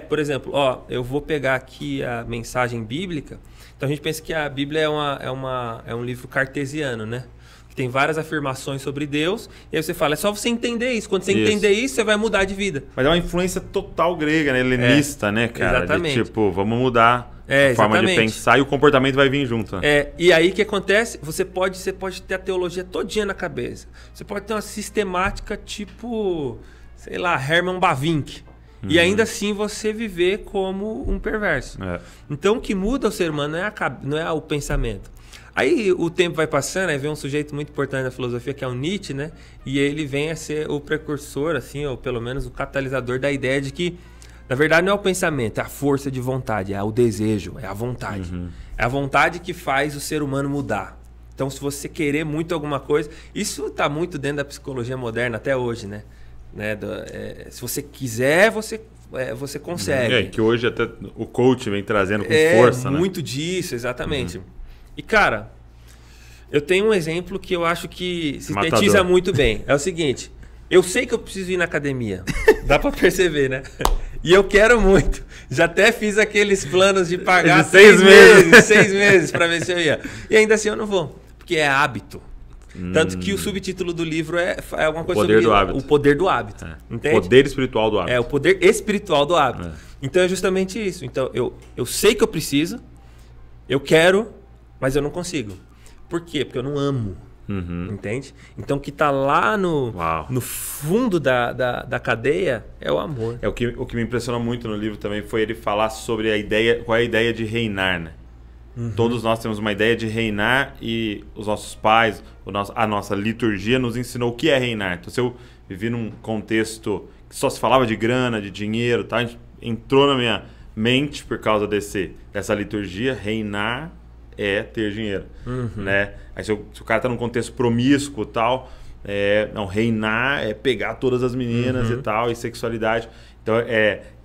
Por exemplo, eu vou pegar aqui a mensagem bíblica. Então a gente pensa que a Bíblia é um livro cartesiano, né? Que tem várias afirmações sobre Deus. E aí você fala, é só você entender isso. Quando você entender isso, você vai mudar de vida. Mas é uma influência total grega, né? Helenista, né, cara? Exatamente. De, vamos mudar a forma de pensar e o comportamento vai vir junto. Né? E aí o que acontece? Você pode ter a teologia todinha na cabeça. Você pode ter uma sistemática tipo, sei lá, Herman Bavinck. E ainda assim você viver como um perverso. Então o que muda o ser humano não é o pensamento. Aí o tempo vai passando, aí vem um sujeito muito importante na filosofia, que é o Nietzsche, né? E ele vem a ser o precursor, assim, ou pelo menos o catalisador da ideia de que, na verdade, não é o pensamento, é a força de vontade, é o desejo, é a vontade. É a vontade que faz o ser humano mudar. Então, se você querer muito alguma coisa, isso está muito dentro da psicologia moderna até hoje, né? Se você quiser, você consegue. Que hoje até o coach vem trazendo com força, né? Muito disso, exatamente. E, cara, eu tenho um exemplo que eu acho que sintetiza muito bem. É o seguinte, eu sei que eu preciso ir na academia. Dá pra perceber, né? E eu quero muito. Já até fiz aqueles planos de pagar 6 meses pra ver se eu ia. E ainda assim eu não vou. Porque é hábito. Tanto que o subtítulo do livro é alguma coisa sobre o poder do hábito. Entende? O poder espiritual do hábito. É, o poder espiritual do hábito. Então é justamente isso. Então eu sei que eu preciso, eu quero, mas eu não consigo. Por quê? Porque eu não amo. Entende? Então o que está lá no fundo da cadeia é o amor. O que me impressionou muito no livro também foi ele falar sobre qual é a ideia de reinar, né? Todos nós temos uma ideia de reinar e os nossos pais, a nossa liturgia nos ensinou o que é reinar. Então, se eu vivi num contexto que só se falava de grana, de dinheiro, tá? Entrou na minha mente por causa dessa liturgia, reinar é ter dinheiro, né? Aí se o cara tá num contexto promíscuo e tal, não, reinar é pegar todas as meninas e tal, e sexualidade. Então,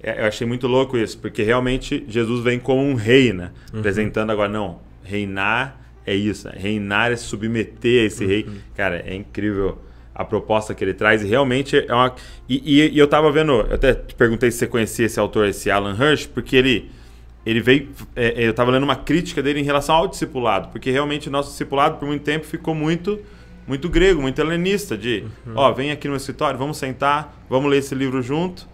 eu achei muito louco isso, porque realmente Jesus vem como um rei, né? Apresentando agora, não, reinar é isso, reinar é se submeter a esse rei. Cara, é incrível a proposta que ele traz, e realmente é uma... E eu tava vendo, eu até te perguntei se você conhecia esse autor, esse Alan Hirsch, porque ele veio... eu tava lendo uma crítica dele em relação ao discipulado, porque realmente o nosso discipulado, por muito tempo, ficou muito grego, muito helenista, de, vem aqui no meu escritório, vamos sentar, vamos ler esse livro junto,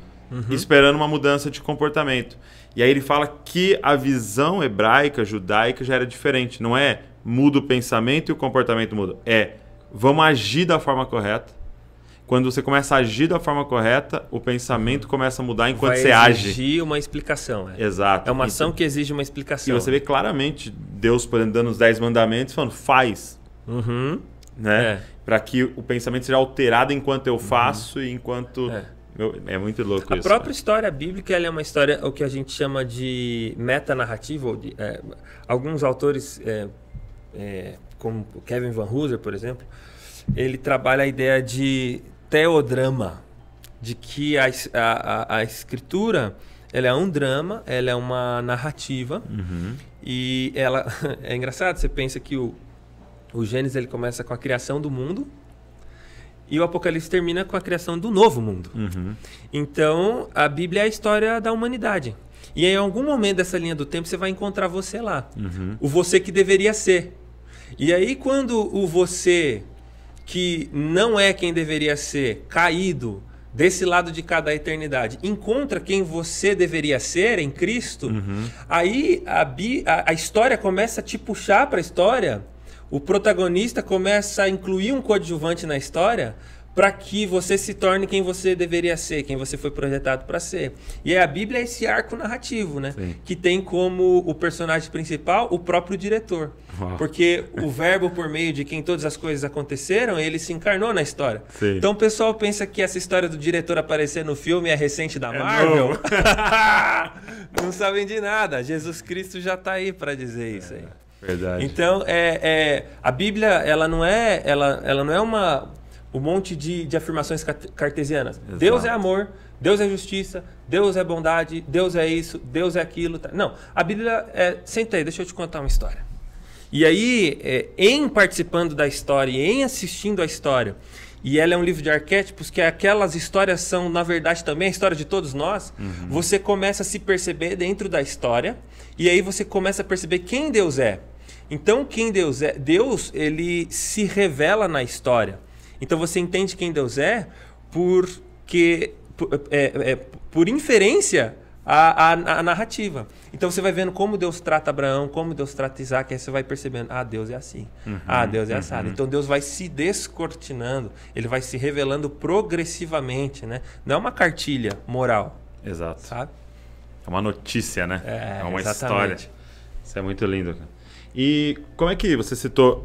esperando uma mudança de comportamento. E aí ele fala que a visão hebraica, judaica, já era diferente. Não é muda o pensamento e o comportamento muda. Vamos agir da forma correta. Quando você começa a agir da forma correta, o pensamento começa a mudar enquanto você age. Vai exigir uma explicação. Exato. É uma ação que exige uma explicação. E você vê claramente Deus dando os 10 mandamentos, falando, faz. Né? Para que o pensamento seja alterado enquanto eu faço e enquanto... É muito louco isso. A própria história bíblica, ela é uma história, o que a gente chama de metanarrativa. Alguns autores, como Kevin Van Hooser, por exemplo, ele trabalha a ideia de teodrama, de que a escritura, ela é um drama, ela é uma narrativa, e ela é engraçado, você pensa que o Gênesis ele começa com a criação do mundo, e o Apocalipse termina com a criação do novo mundo. Então, a Bíblia é a história da humanidade. E em algum momento dessa linha do tempo, você vai encontrar você lá. O você que deveria ser. E aí, quando o você que não é quem deveria ser, caído, desse lado de cada eternidade, encontra quem você deveria ser em Cristo, aí a história começa a te puxar para a história. O protagonista começa a incluir um coadjuvante na história para que você se torne quem você deveria ser, quem você foi projetado para ser. E aí a Bíblia é esse arco narrativo, né? Que tem como o personagem principal o próprio diretor. Porque o verbo por meio de quem todas as coisas aconteceram, ele se encarnou na história. Então o pessoal pensa que essa história do diretor aparecer no filme é recente da Marvel. Não sabem de nada. Jesus Cristo já está aí para dizer isso aí. Verdade. Então, a Bíblia ela não é um monte de afirmações cartesianas. Exato. Deus é amor, Deus é justiça, Deus é bondade, Deus é isso, Deus é aquilo. Não, a Bíblia senta aí, deixa eu te contar uma história. E aí, em participando da história e em assistindo a história, e ela é um livro de arquétipos, que aquelas histórias são, na verdade, também a história de todos nós, você começa a se perceber dentro da história, e aí você começa a perceber quem Deus é. Então, quem Deus é? Deus, ele se revela na história. Então, você entende quem Deus é por inferência a narrativa. Então, você vai vendo como Deus trata Abraão, como Deus trata Isaac, aí você vai percebendo, Deus é assim, Deus é assado. Então, Deus vai se descortinando, ele vai se revelando progressivamente, né? Não é uma cartilha moral. Exato. Sabe? É uma notícia, né? É uma exatamente. História. Isso é muito lindo, cara. E como é que você citou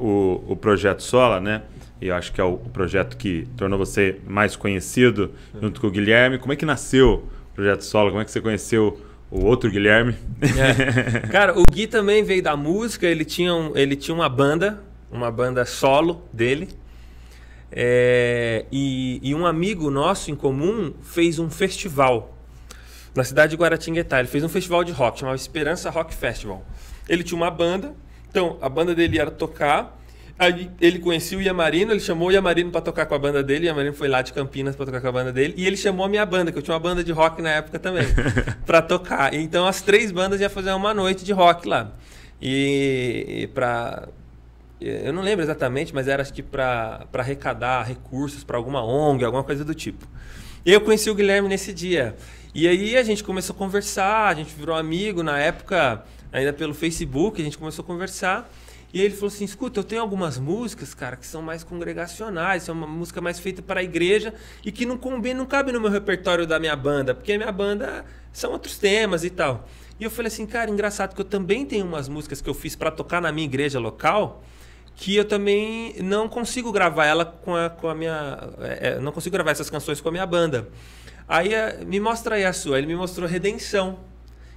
o Projeto Sola, né? E eu acho que é o projeto que tornou você mais conhecido junto com o Guilherme. Como é que nasceu o Projeto Sola? Como é que você conheceu o outro Guilherme? Cara, o Gui também veio da música. Ele tinha uma banda solo dele. E um amigo nosso em comum fez um festival na cidade de Guaratinguetá. Ele fez um festival de rock, chamava Esperança Rock Festival. Ele tinha uma banda, então a banda dele era tocar. Aí ele conhecia o Yamarino, ele chamou o Yamarino para tocar com a banda dele. O Yamarino foi lá de Campinas para tocar com a banda dele. E ele chamou a minha banda, que eu tinha uma banda de rock na época também, para tocar. Então as 3 bandas iam fazer uma noite de rock lá. eu não lembro exatamente, mas era acho que para arrecadar recursos para alguma ONG, alguma coisa do tipo. E eu conheci o Guilherme nesse dia. E aí a gente começou a conversar, a gente virou amigo na época, ainda pelo Facebook, a gente começou a conversar. E ele falou assim, escuta, eu tenho algumas músicas, cara, que são mais congregacionais, são uma música mais feita para a igreja e que não combina, não cabe no meu repertório da minha banda, porque a minha banda são outros temas e tal. E eu falei assim, cara, engraçado que eu também tenho umas músicas que eu fiz para tocar na minha igreja local, que eu também não consigo gravar ela com a minha... não consigo gravar essas canções com a minha banda. Aí, me mostra aí a sua. Ele me mostrou Redenção,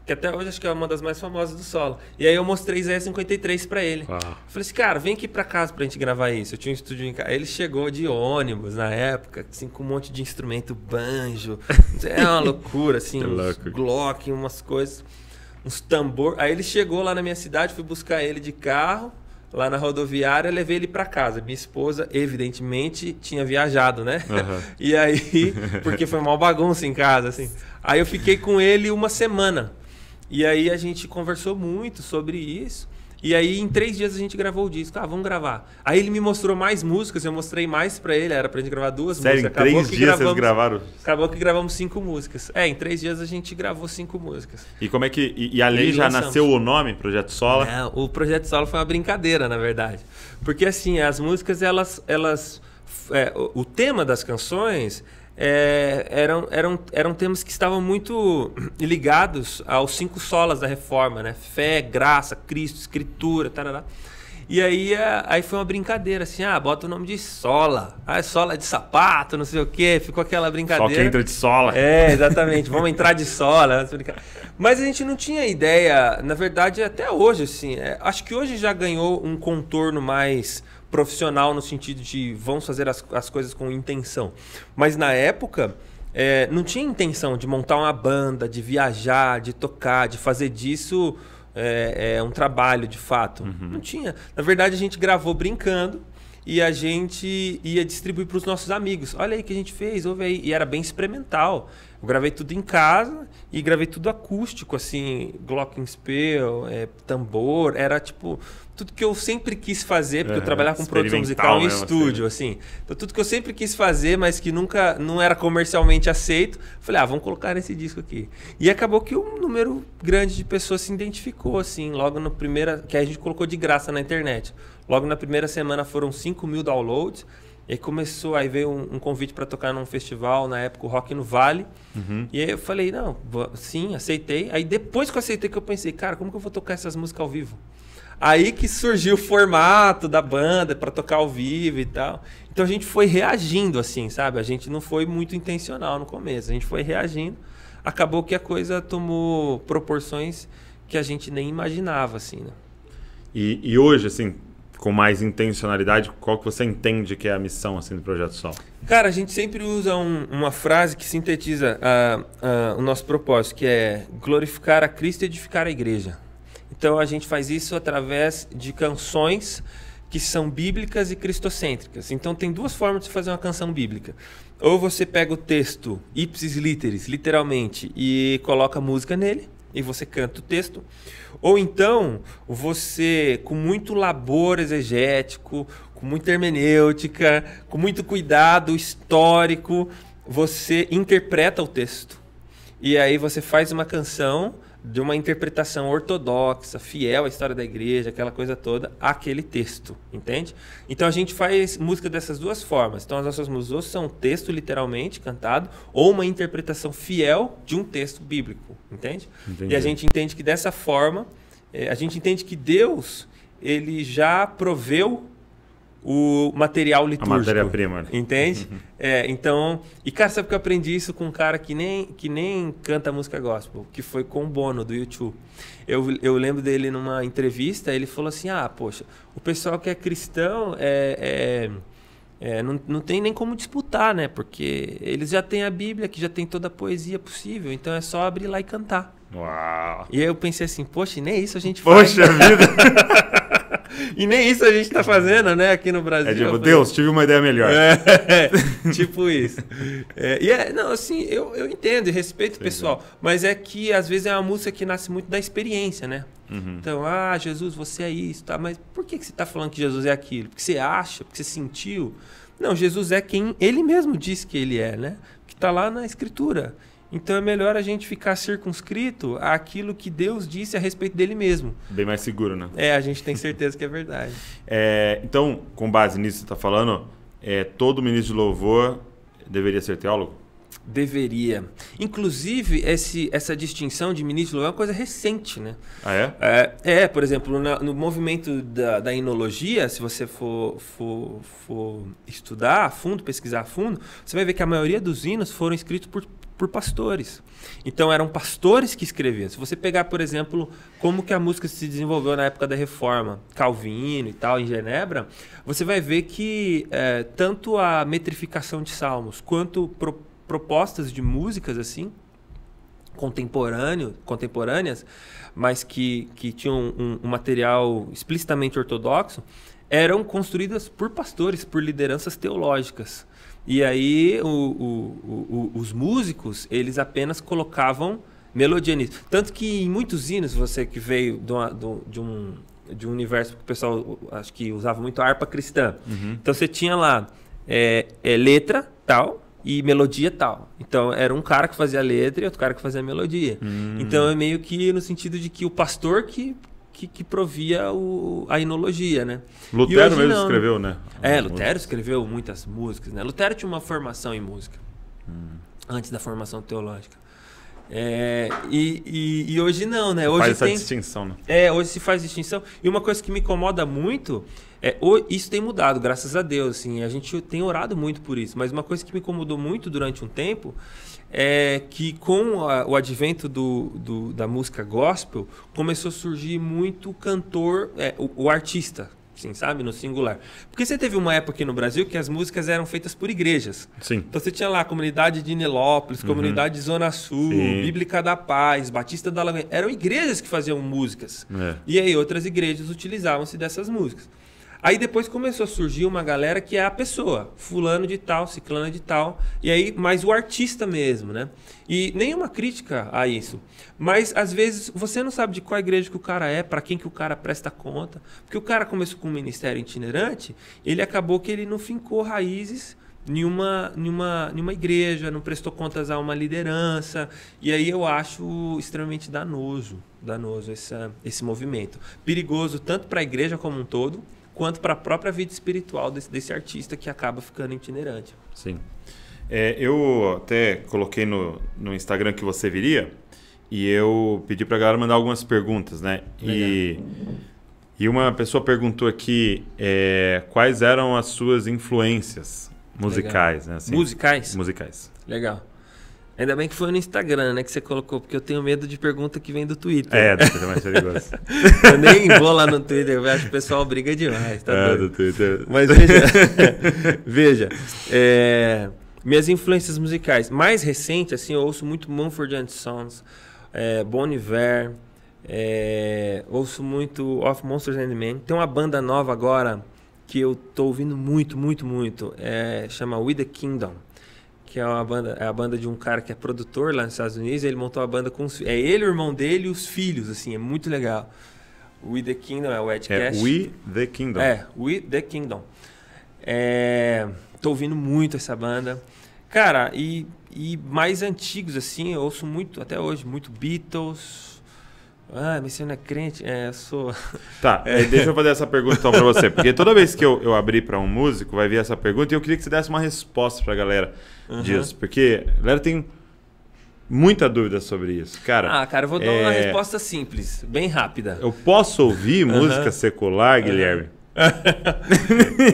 que até hoje acho que é uma das mais famosas do solo. E aí eu mostrei Isaías 53 pra ele. Eu falei assim, cara, vem aqui pra casa pra gente gravar isso. Eu tinha um estúdio em casa. Ele chegou de ônibus na época, assim, com um monte de instrumento, banjo. É uma loucura, assim, uns Glock, umas coisas, uns tambor. Aí ele chegou lá na minha cidade, fui buscar ele de carro, lá na rodoviária, levei ele pra casa. Minha esposa, evidentemente, tinha viajado, né? Uhum. E aí, porque foi uma bagunça em casa, assim. Aí eu fiquei com ele uma semana. E aí a gente conversou muito sobre isso. E aí em 3 dias a gente gravou o disco. Ah, vamos gravar. Aí ele me mostrou mais músicas, eu mostrei mais pra ele. Era pra gente gravar 2 músicas. Sério, em 3 dias vocês gravaram? Acabou que gravamos 5 músicas. Em 3 dias a gente gravou 5 músicas. E como é que... E ali já nasceu o nome, Projeto Sola? O Projeto Sola foi uma brincadeira, na verdade. Porque assim, as músicas, o tema das canções... eram temas que estavam muito ligados aos 5 solas da Reforma, né? Fé, graça, Cristo, Escritura, tarará. E aí foi uma brincadeira, assim, bota o nome de sola. Sola de sapato, não sei o quê. Ficou aquela brincadeira. Só que entra de sola. Exatamente. Vamos entrar de sola. Mas a gente não tinha ideia, na verdade, até hoje, assim. Acho que hoje já ganhou um contorno mais profissional no sentido de vamos fazer as coisas com intenção. Mas na época, não tinha intenção de montar uma banda, de viajar, de tocar, de fazer disso um trabalho de fato. Uhum. Não tinha. Na verdade, a gente gravou brincando e a gente ia distribuir para os nossos amigos. Olha aí o que a gente fez, ouve aí. E era bem experimental. Eu gravei tudo em casa e gravei tudo acústico, assim, glockenspiel, tambor. Era tipo... tudo que eu sempre quis fazer, porque eu trabalhava com produção musical em estúdio, assim. Então, tudo que eu sempre quis fazer, mas que nunca não era comercialmente aceito, falei, vamos colocar nesse disco aqui. E acabou que um número grande de pessoas se identificou, assim, logo na primeira... que a gente colocou de graça na internet. Logo na primeira semana foram 5.000 downloads. E aí aí veio um convite para tocar num festival, na época, o Rock no Vale. Uhum. E aí eu falei, não, sim, aceitei. Aí depois que eu aceitei, que eu pensei, cara, como que eu vou tocar essas músicas ao vivo? Aí que surgiu o formato da banda para tocar ao vivo e tal. Então a gente foi reagindo, assim, sabe? A gente não foi muito intencional no começo. A gente foi reagindo. Acabou que a coisa tomou proporções que a gente nem imaginava, assim, né? E hoje, assim, com mais intencionalidade, qual que você entende que é a missão, assim, do Projeto Sola? Cara, a gente sempre usa uma frase que sintetiza o nosso propósito, que é glorificar a Cristo e edificar a igreja. Então a gente faz isso através de canções que são bíblicas e cristocêntricas. Então tem 2 formas de fazer uma canção bíblica. Ou você pega o texto ipsis literis, literalmente, e coloca música nele, e você canta o texto. Ou então você, com muito labor exegético, com muita hermenêutica, com muito cuidado histórico, você interpreta o texto. E aí você faz uma canção de uma interpretação ortodoxa, fiel à história da igreja, aquela coisa toda, aquele texto, entende? Então a gente faz música dessas 2 formas. Então as nossas músicas ou são texto literalmente cantado, ou uma interpretação fiel de um texto bíblico, entende? Entendi. E a gente entende que dessa forma, a gente entende que Deus, ele já proveu o material litúrgico. A matéria-prima. Entende? Então... E, cara, sabe que eu aprendi isso com um cara que nem canta música gospel, que foi com o Bono, do U2. Eu lembro dele numa entrevista, ele falou assim, poxa, o pessoal que é cristão não tem nem como disputar, né? Porque eles já têm a Bíblia, que já tem toda a poesia possível, então é só abrir lá e cantar. Uau! E aí eu pensei assim, poxa, e nem isso a gente faz. Poxa vida! E nem isso a gente tá fazendo, né, aqui no Brasil. Tipo, Deus, tive uma ideia melhor. Tipo isso. Não, assim, eu entendo e respeito o pessoal, mas é que às vezes é uma música que nasce muito da experiência, né? Então, Jesus, você é isso, tá? Mas por que você está falando que Jesus é aquilo? Porque você acha, porque você sentiu? Não, Jesus é quem ele mesmo diz que ele é, né? Que está lá na Escritura. Então é melhor a gente ficar circunscrito àquilo que Deus disse a respeito dele mesmo. Bem mais seguro, né? A gente tem certeza que é verdade. Então, com base nisso que você está falando, todo ministro de louvor deveria ser teólogo? Deveria. Inclusive, essa distinção de ministro de louvor é uma coisa recente, né? Por exemplo, no movimento da enologia, se você for estudar a fundo, pesquisar a fundo, você vai ver que a maioria dos hinos foram escritos por pastores. Então, eram pastores que escreviam. Se você pegar, por exemplo, como que a música se desenvolveu na época da Reforma, Calvino e tal, em Genebra, você vai ver que tanto a metrificação de salmos, quanto propostas de músicas assim contemporâneas, mas que tinham um material explicitamente ortodoxo, eram construídas por pastores, por lideranças teológicas. E aí os músicos, eles apenas colocavam melodia nisso. Tanto que em muitos hinos, você que veio de um universo que o pessoal acho que usava muito a harpa cristã. Então você tinha lá letra tal e melodia tal. Então era um cara que fazia a letra e outro cara que fazia a melodia. Então é meio que no sentido de que o pastor que provia a enologia, né? Lutero mesmo escreveu, né? Lutero escreveu muitas músicas, né? Lutero tinha uma formação em música antes da formação teológica. E hoje não, né? Hoje faz essa distinção, né? Hoje se faz distinção. E uma coisa que me incomoda muito isso tem mudado, graças a Deus. Assim, a gente tem orado muito por isso. Mas uma coisa que me incomodou muito durante um tempo é que com o advento da música gospel, começou a surgir muito cantor, o artista, assim, sabe? No singular. Porque você teve uma época aqui no Brasil que as músicas eram feitas por igrejas. Sim. Então você tinha lá a comunidade de Nilópolis, comunidade de Zona Sul, Bíblica da Paz, Batista da Lagoinha. Eram igrejas que faziam músicas. E aí outras igrejas utilizavam-se dessas músicas. Aí depois começou a surgir uma galera que é a pessoa, fulano de tal, ciclano de tal, e aí mais o artista mesmo, né? E nenhuma crítica a isso. Mas às vezes você não sabe de qual igreja que o cara é, para quem que o cara presta conta. Porque o cara começou com um ministério itinerante, ele acabou que ele não fincou raízes nenhuma igreja, não prestou contas a uma liderança. E aí eu acho extremamente danoso esse movimento. Perigoso tanto para a igreja como um todo, quanto para a própria vida espiritual desse artista que acaba ficando itinerante. Sim. Eu até coloquei no Instagram que você viria e eu pedi para a galera mandar algumas perguntas, né? E uma pessoa perguntou aqui quais eram as suas influências musicais, né? Assim, musicais. Legal. Ainda bem que foi no Instagram, né, que você colocou, porque eu tenho medo de pergunta que vem do Twitter. Do Twitter é mais perigoso. Eu nem vou lá no Twitter, eu acho que o pessoal briga demais. Tá do Twitter. Mas veja, minhas influências musicais. Mais recente, assim, eu ouço muito Mumford & Sons, Bon Iver, ouço muito Of Monsters and Men. Tem uma banda nova agora que eu tô ouvindo muito, chama We The Kingdom. Que é a banda de um cara que é produtor lá nos Estados Unidos. Ele montou a banda com ele, o irmão dele e os filhos, assim, é muito legal. We The Kingdom é o Ed Cash. We The Kingdom. We The Kingdom. Tô ouvindo muito essa banda. Cara, e mais antigos, assim, eu ouço muito, até hoje, muito Beatles. Mas você não é crente? Eu sou... Tá, deixa eu fazer essa pergunta então pra você. Porque toda vez que eu abrir pra um músico, vai vir essa pergunta e eu queria que você desse uma resposta pra galera disso. Porque a galera tem muita dúvida sobre isso. Cara, eu vou dar uma resposta simples, bem rápida. Eu posso ouvir música secular, Guilherme?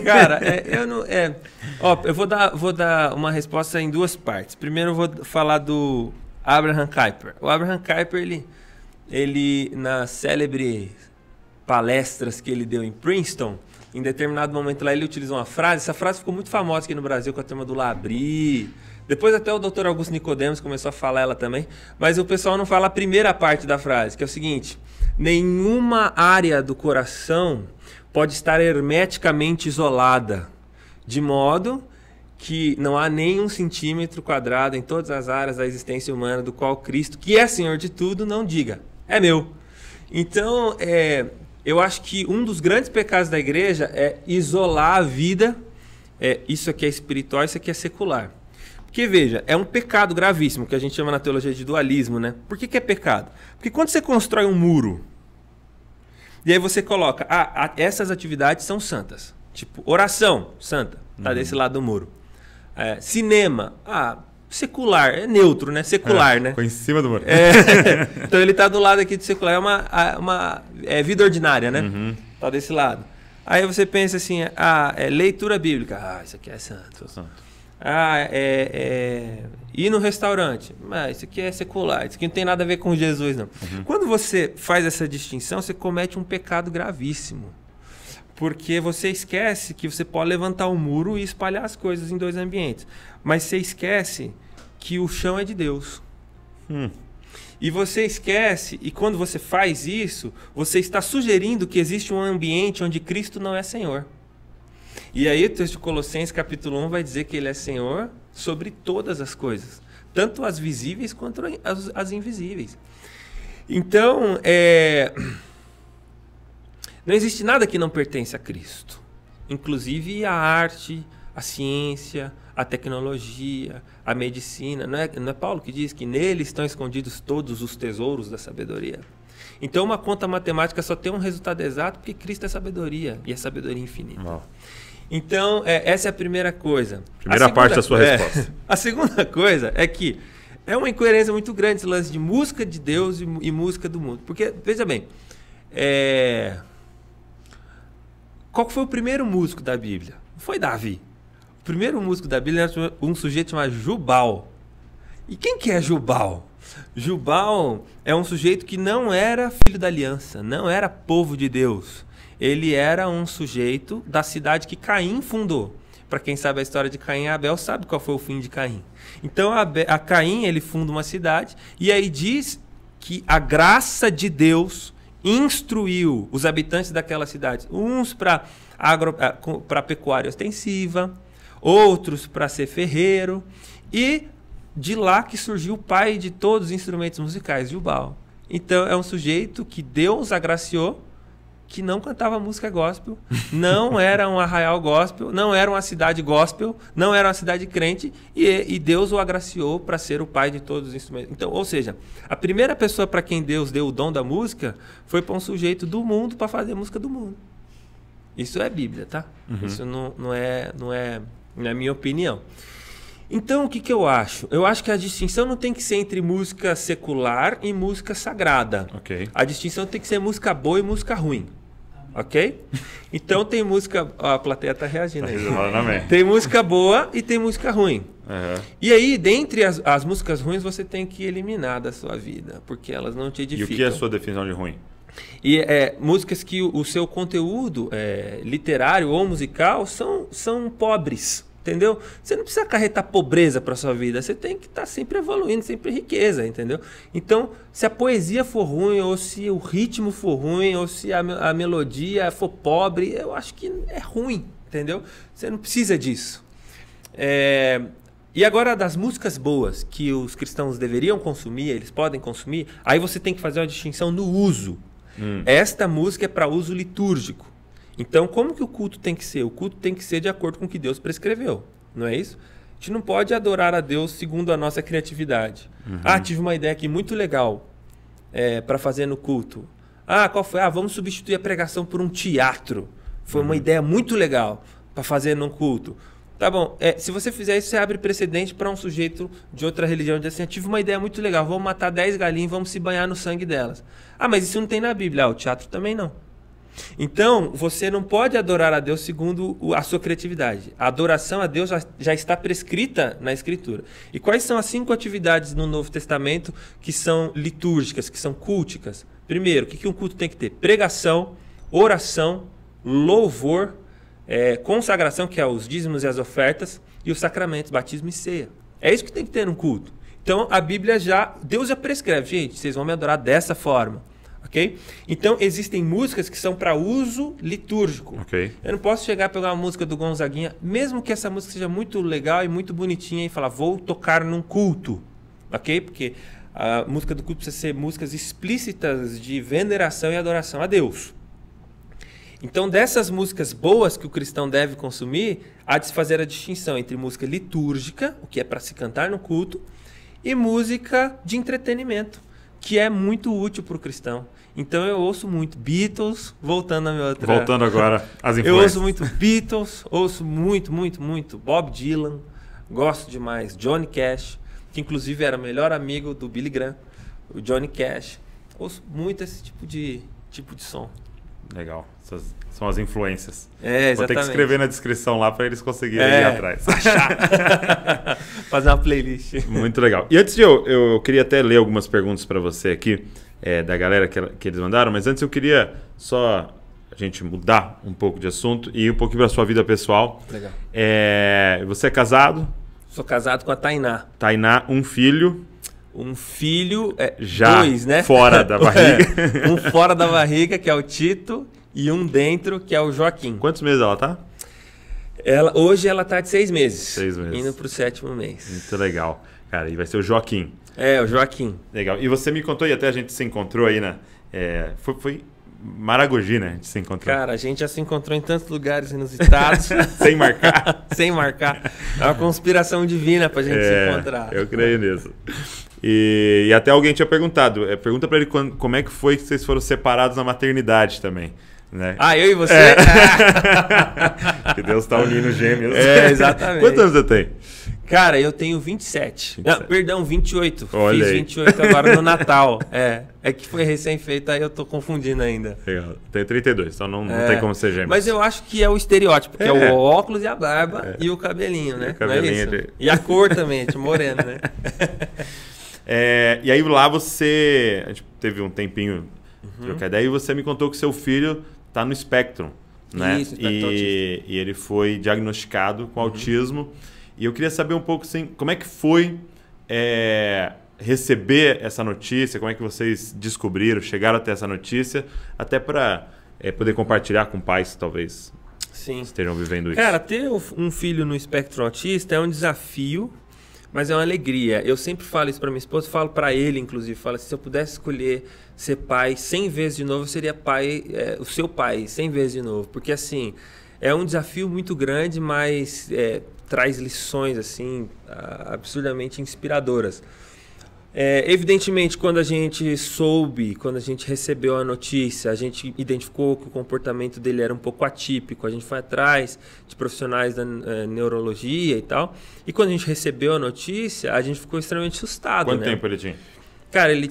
Cara, eu não... eu vou dar uma resposta em duas partes. Primeiro eu vou falar do Abraham Kuyper. O Abraham Kuyper, ele, nas célebres palestras que ele deu em Princeton, em determinado momento lá ele utilizou uma frase. Essa frase ficou muito famosa aqui no Brasil com a turma do Labri. Depois até o Dr. Augusto Nicodemos começou a falar ela também. Mas o pessoal não fala a primeira parte da frase, que é o seguinte: nenhuma área do coração pode estar hermeticamente isolada, de modo que não há nem 1 centímetro quadrado em todas as áreas da existência humana do qual Cristo, que é Senhor de tudo, não diga: é meu. Então, eu acho que um dos grandes pecados da igreja é isolar a vida. Isso aqui é espiritual, isso aqui é secular. Porque, veja, é um pecado gravíssimo, que a gente chama na teologia de dualismo, né? Por que é pecado? Porque quando você constrói um muro, e aí você coloca, essas atividades são santas. Tipo, oração, santa, tá desse lado do muro. Cinema, secular, é neutro, né? Secular, né? Ficou em cima do muro. Então ele tá do lado aqui do secular, é uma vida ordinária, né? Tá desse lado. Aí você pensa assim, leitura bíblica, isso aqui é santo. Ir no restaurante, isso aqui é secular, isso aqui não tem nada a ver com Jesus, não. Quando você faz essa distinção, você comete um pecado gravíssimo. Porque você esquece que você pode levantar um muro e espalhar as coisas em dois ambientes. Mas você esquece que o chão é de Deus. E você esquece, e quando você faz isso, você está sugerindo que existe um ambiente onde Cristo não é Senhor. E aí o texto de Colossenses capítulo 1 vai dizer que ele é Senhor sobre todas as coisas. Tanto as visíveis quanto as invisíveis. Então, não existe nada que não pertence a Cristo. Inclusive a arte, a ciência, a tecnologia, a medicina. Não é Paulo que diz que nele estão escondidos todos os tesouros da sabedoria? Então uma conta matemática só tem um resultado exato porque Cristo é sabedoria, e é sabedoria infinita. Uau. Então, essa é a primeira coisa. Primeira parte da sua resposta. A segunda coisa é que é uma incoerência muito grande esse lance de música de Deus e música do mundo. Porque, veja bem, qual foi o primeiro músico da Bíblia? Foi Davi. O primeiro músico da Bíblia era um sujeito chamado Jubal. E quem que é Jubal? Jubal é um sujeito que não era filho da aliança, não era povo de Deus. Ele era um sujeito da cidade que Caim fundou. Para quem sabe a história de Caim e Abel, sabe qual foi o fim de Caim. Então, a Caim, ele funda uma cidade, e aí diz que a graça de Deus instruiu os habitantes daquela cidade, uns para pecuária ostensiva, outros para ser ferreiro, e de lá que surgiu o pai de todos os instrumentos musicais, Jubal. Então, é um sujeito que Deus agraciou, que não cantava música gospel, não era um arraial gospel, não era uma cidade gospel, não era uma cidade crente, e Deus o agraciou para ser o pai de todos os instrumentos. Então, ou seja, a primeira pessoa para quem Deus deu o dom da música foi para um sujeito do mundo para fazer música do mundo. Isso é Bíblia, tá? Isso não é minha opinião. Então, o que eu acho? Eu acho que a distinção não tem que ser entre música secular e música sagrada. Okay. A distinção tem que ser música boa e música ruim. Ok? Então tem música... A plateia está reagindo aí. Tem música boa e tem música ruim. E aí, dentre as músicas ruins, você tem que eliminar da sua vida, porque elas não te edificam. E o que é a sua definição de ruim? E músicas que o seu conteúdo literário ou musical são pobres. Entendeu? Você não precisa acarretar pobreza para sua vida, você tem que estar sempre evoluindo, sempre riqueza, entendeu? Então, se a poesia for ruim, ou se o ritmo for ruim, ou se a melodia for pobre, eu acho que é ruim, entendeu? Você não precisa disso. E agora, das músicas boas que os cristãos deveriam consumir, eles podem consumir, aí você tem que fazer uma distinção no uso. Esta música é para uso litúrgico. Então, como que o culto tem que ser? O culto tem que ser de acordo com o que Deus prescreveu, não é isso? A gente não pode adorar a Deus segundo a nossa criatividade. Tive uma ideia aqui muito legal para fazer no culto. Qual foi? Vamos substituir a pregação por um teatro. Foi uma ideia muito legal para fazer no culto. Tá bom, se você fizer isso, você abre precedente para um sujeito de outra religião dizer assim, tive uma ideia muito legal, vamos matar 10 galinhas e vamos se banhar no sangue delas. Mas isso não tem na Bíblia. O teatro também não. Então, você não pode adorar a Deus segundo a sua criatividade. A adoração a Deus já está prescrita na Escritura. E quais são as 5 atividades no Novo Testamento que são litúrgicas, que são culticas? Primeiro, o que um culto tem que ter? Pregação, oração, louvor, consagração, que é os dízimos e as ofertas, e os sacramentos, batismo e ceia. É isso que tem que ter num culto. Então, a Bíblia Deus já prescreve. Gente, vocês vão me adorar dessa forma. Okay? Então, existem músicas que são para uso litúrgico. Okay. Eu não posso chegar a pegar uma música do Gonzaguinha, mesmo que essa música seja muito legal e muito bonitinha, e falar, vou tocar num culto. ok? Porque a música do culto precisa ser músicas explícitas de veneração e adoração a Deus. Então, dessas músicas boas que o cristão deve consumir, há de se fazer a distinção entre música litúrgica, o que é para se cantar no culto, e música de entretenimento, que é muito útil para o cristão. Então eu ouço muito Beatles, voltando agora às influências. Eu ouço muito Beatles, ouço muito Bob Dylan, gosto demais Johnny Cash, que inclusive era o melhor amigo do Billy Graham, o Johnny Cash. Ouço muito esse tipo de som. Legal, essas são as influências. Exatamente. Vou ter que escrever na descrição lá para eles conseguirem ir atrás. Fazer uma playlist. Muito legal. E antes de eu queria até ler algumas perguntas para você aqui, da galera que eles mandaram, mas antes eu queria só a gente mudar um pouco de assunto e ir um pouquinho para a sua vida pessoal. Legal. Você é casado? Sou casado com a Tainá. Tainá, um filho. Um filho, já 2, né? Fora da barriga. Um fora da barriga, que é o Tito, e um dentro, que é o Joaquim. Quantos meses ela tá? Hoje ela tá de 6 meses. 6 meses. Indo pro 7º mês. Muito legal. Cara, e vai ser o Joaquim. O Joaquim. Legal. E você me contou, e até a gente se encontrou aí, né? Foi Maragogi, né? A gente se encontrou. Cara, a gente já se encontrou em tantos lugares inusitados. Sem marcar. Sem marcar. É uma conspiração divina pra gente se encontrar. Eu creio nisso. E até alguém tinha perguntado. Pergunta pra ele como é que foi que vocês foram separados na maternidade também. Né? Eu e você? Que Deus tá unindo gêmeos. Exatamente. Quantos anos você tem? Cara, eu tenho 27. Não, perdão, 28. Olha Fiz aí. 28 agora no Natal. É que foi recém-feito, aí eu tô confundindo ainda. Legal. Tenho 32, então não tem como ser gêmeo. Mas eu acho que é o estereótipo, que é o óculos e a barba e o cabelinho, né? E o cabelinho não é isso? E a cor também, de moreno, né? E aí lá a gente teve um tempinho de trocar ideia, e você me contou que seu filho tá no Spectrum, né? Isso, espectro autista. E ele foi diagnosticado com autismo. E eu queria saber um pouco assim, como é que foi receber essa notícia, como é que vocês descobriram, chegaram até essa notícia, até para poder compartilhar com pais que talvez estejam vivendo isso. Cara, ter um filho no espectro autista é um desafio, mas é uma alegria. Eu sempre falo isso para minha esposa, falo para ele, inclusive, falo assim, se eu pudesse escolher ser pai 100 vezes de novo, eu seria o seu pai 100 vezes de novo. Porque, assim, é um desafio muito grande, mas traz lições, assim, absurdamente inspiradoras. Evidentemente, quando a gente recebeu a notícia, a gente identificou que o comportamento dele era um pouco atípico, a gente foi atrás de profissionais da neurologia e tal, e quando a gente recebeu a notícia, a gente ficou extremamente assustado. Quanto tempo ele tinha? Cara, ele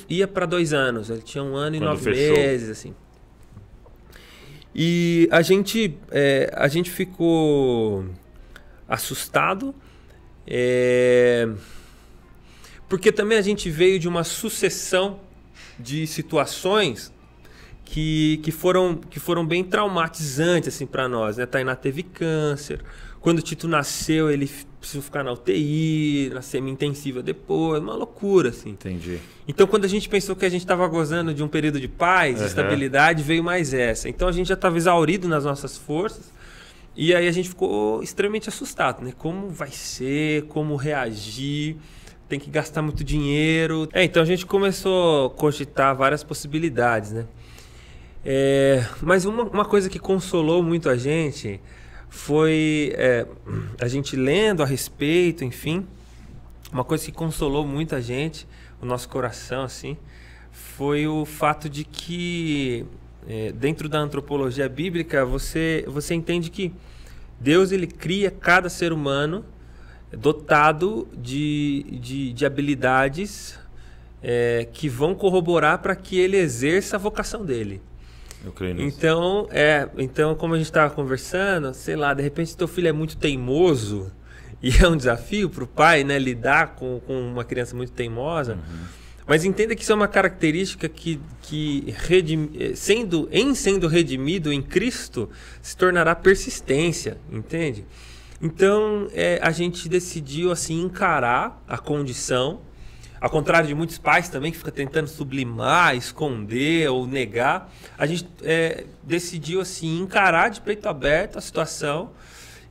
ia para 2 anos, ele tinha 1 ano e 9 meses, assim. E a gente ficou assustado, porque também a gente veio de uma sucessão de situações que foram bem traumatizantes assim, para nós, né? Tainá teve câncer. Quando o Tito nasceu, ele precisou ficar na UTI, na semi-intensiva depois, uma loucura, assim. Entendi. Então, quando a gente pensou que a gente estava gozando de um período de paz, de estabilidade, veio mais essa. Então, a gente já estava exaurido nas nossas forças, e aí a gente ficou extremamente assustado, né? Como vai ser, como reagir, tem que gastar muito dinheiro. Então, a gente começou a cogitar várias possibilidades, né? Mas uma coisa que consolou muito a gente foi a gente lendo a respeito, enfim, uma coisa que consolou muito a gente, o nosso coração, assim, foi o fato de que dentro da antropologia bíblica você entende que Deus ele cria cada ser humano dotado de habilidades que vão corroborar para que ele exerça a vocação dele. Eu creio nisso. Então, como a gente estava conversando, sei lá, de repente teu filho é muito teimoso e é um desafio para o pai, né, lidar com uma criança muito teimosa. Uhum. Mas entenda que isso é uma característica que sendo redimido em Cristo, se tornará persistência, entende? Então, a gente decidiu assim encarar a condição, ao contrário de muitos pais também que ficam tentando sublimar, esconder ou negar, a gente decidiu assim encarar de peito aberto a situação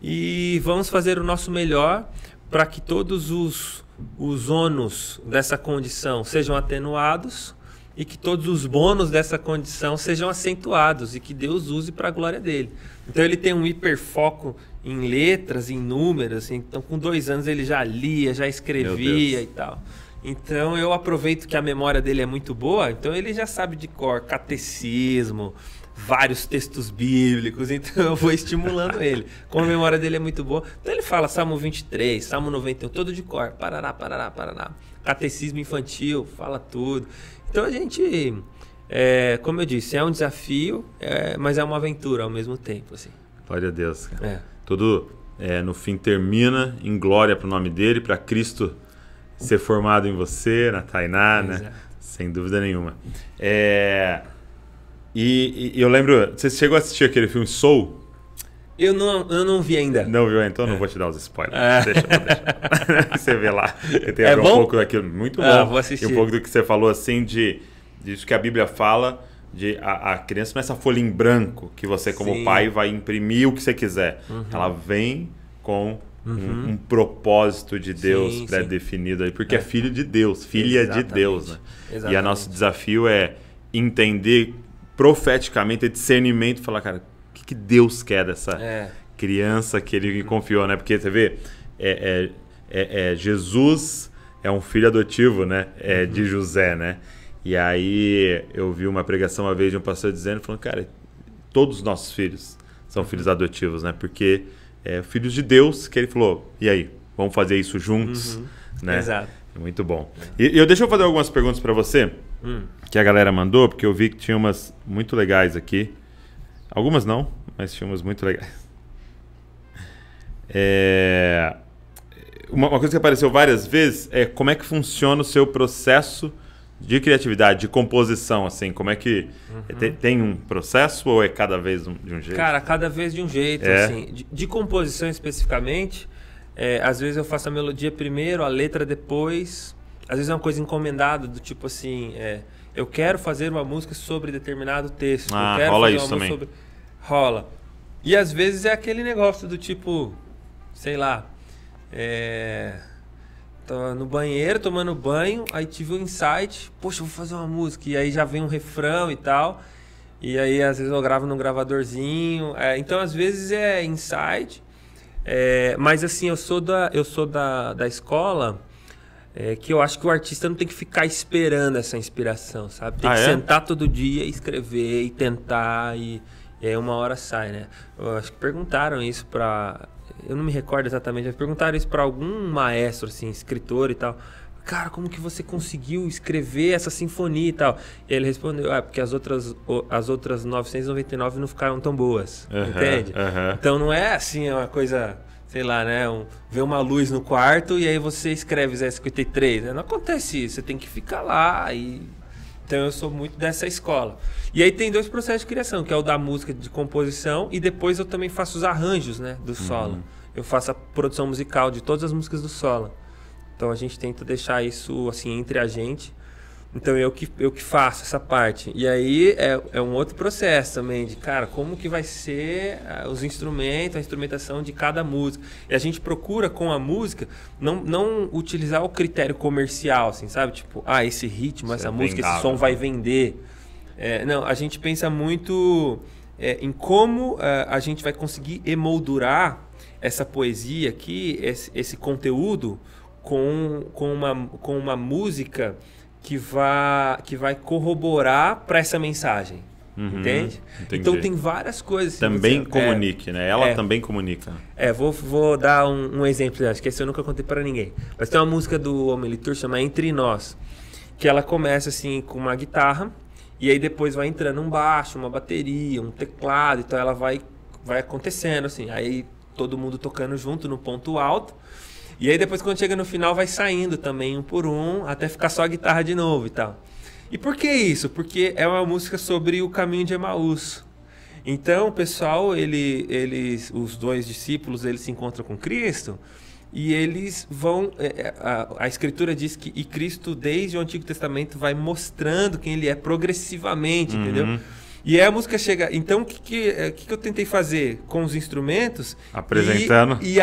e vamos fazer o nosso melhor para que todos os os ônus dessa condição sejam atenuados e que todos os bônus dessa condição sejam acentuados e que Deus use para a glória dele. Então ele tem um hiperfoco em letras, em números. Então com 2 anos ele já lia, já escrevia e tal. Então eu aproveito que a memória dele é muito boa, então ele já sabe de cor catecismo, vários textos bíblicos, então eu vou estimulando ele. Como a memória dele é muito boa, então ele fala Salmo 23, Salmo 91, todo de cor, parará, parará, parará. Catecismo infantil, fala tudo. Então a gente, como eu disse, é um desafio, mas é uma aventura ao mesmo tempo. Assim. Glória a Deus. Cara. Tudo no fim termina em glória para o nome dele, para Cristo ser formado em você, na Tainá, né? Sem dúvida nenhuma. E eu lembro, você chegou a assistir aquele filme Soul? Eu não vi ainda. Não viu? Então não vou te dar os spoilers. Deixa. Você vê lá. Tem um pouco daquilo. Muito bom. Vou assistir. E um pouco do que você falou, assim, disso que a Bíblia fala, de a criança não é essa folha em branco que você, como pai, vai imprimir o que você quiser. Ela vem com um propósito de Deus pré-definido aí, porque é filho de Deus, filha de Deus. Né? E o nosso desafio é entender profeticamente, discernimento, falar, cara, o que Deus quer dessa criança que ele confiou, né? Porque você vê, Jesus é um filho adotivo, né? De José, né? E aí eu vi uma pregação uma vez de um pastor dizendo, falando, cara, todos os nossos filhos são filhos adotivos, né? Porque filhos de Deus, que ele falou, e aí, vamos fazer isso juntos, né? Exato. Muito bom. E deixa eu fazer algumas perguntas para você, que a galera mandou, porque eu vi que tinha umas muito legais aqui. Algumas não, mas tinha umas muito legais. Uma coisa que apareceu várias vezes é como é que funciona o seu processo de criatividade, de composição, assim, como é que tem um processo ou é cada vez de um jeito? Cara, cada vez de um jeito, assim. De composição especificamente, às vezes eu faço a melodia primeiro, a letra depois. Às vezes é uma coisa encomendada, do tipo assim, eu quero fazer uma música sobre determinado texto. Eu quero rola fazer isso uma também. música Rola. E às vezes é aquele negócio do tipo, sei lá, tô no banheiro, tomando banho, aí tive um insight, poxa, eu vou fazer uma música, e aí já vem um refrão e tal, e aí às vezes eu gravo num gravadorzinho, então às vezes é insight, mas assim, eu sou da escola que eu acho que o artista não tem que ficar esperando essa inspiração, sabe? Tem que sentar todo dia e escrever e tentar, e aí uma hora sai, né? Eu acho que perguntaram isso pra... Eu não me recordo exatamente, mas perguntaram isso para algum maestro, assim, escritor e tal. Cara, como que você conseguiu escrever essa sinfonia e tal? E ele respondeu, porque as outras 999 não ficaram tão boas, entende? Então não é assim, é uma coisa, sei lá, né? Ver uma luz no quarto e aí você escreve Zé 53. Não acontece isso, você tem que ficar lá e... Então eu sou muito dessa escola. E aí tem 2 processos de criação, que é o da música de composição e depois eu também faço os arranjos, né, do solo. Eu faço a produção musical de todas as músicas do solo. Então a gente tenta deixar isso assim entre a gente. Então eu que faço essa parte. E aí é um outro processo também de, cara, como que vai ser os instrumentos, a instrumentação de cada música. E a gente procura com a música não utilizar o critério comercial, assim, sabe? Tipo, esse ritmo, essa música, esse som vai vender. Não, a gente pensa muito em como a gente vai conseguir emoldurar essa poesia aqui, esse conteúdo com uma música que vai corroborar para essa mensagem, entende? Entendi. Então tem várias coisas. Também comunique, né? Ela também comunica. Vou dar um exemplo, acho que esse eu nunca contei para ninguém. Mas tem uma música do Homem Litur, chama Entre Nós, que ela começa assim com uma guitarra, e aí depois vai entrando um baixo, uma bateria, um teclado, então ela vai acontecendo assim, aí todo mundo tocando junto no ponto alto. E aí depois quando chega no final vai saindo também um por um, até ficar só a guitarra de novo e tal. E por que isso? Porque é uma música sobre o caminho de Emaús. Então o pessoal, os 2 discípulos, eles se encontram com Cristo e eles vão... A Escritura diz que Cristo, desde o Antigo Testamento, vai mostrando quem ele é progressivamente, entendeu? E aí a música chega... Então, o que eu tentei fazer com os instrumentos? Apresentando? E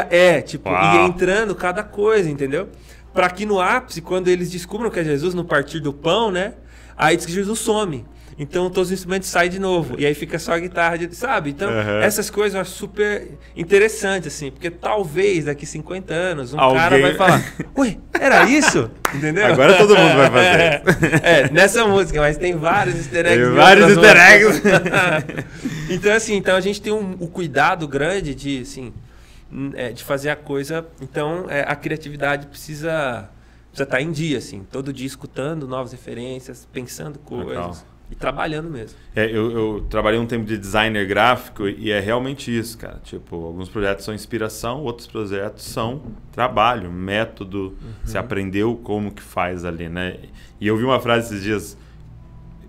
entrando cada coisa, entendeu? para que no ápice, quando eles descubram que é Jesus no partir do pão, né? Aí diz que Jesus some. Então todos os instrumentos saem de novo. E aí fica só a guitarra, sabe? Então essas coisas eu acho super interessantes, assim. Porque talvez daqui 50 anos cara vai falar, ué, era isso? Entendeu? Agora todo mundo vai fazer. Nessa música, mas tem vários easter eggs. Tem vários easter eggs. Então assim, então a gente tem um cuidado grande de, assim, de fazer a coisa. Então a criatividade precisa estar em dia, assim. Todo dia escutando novas referências, pensando coisas. Legal. E trabalhando mesmo. Eu trabalhei um tempo de designer gráfico e é realmente isso, cara. Tipo, alguns projetos são inspiração, outros projetos são trabalho, método. Você aprendeu como que faz ali, né? E eu vi uma frase esses dias,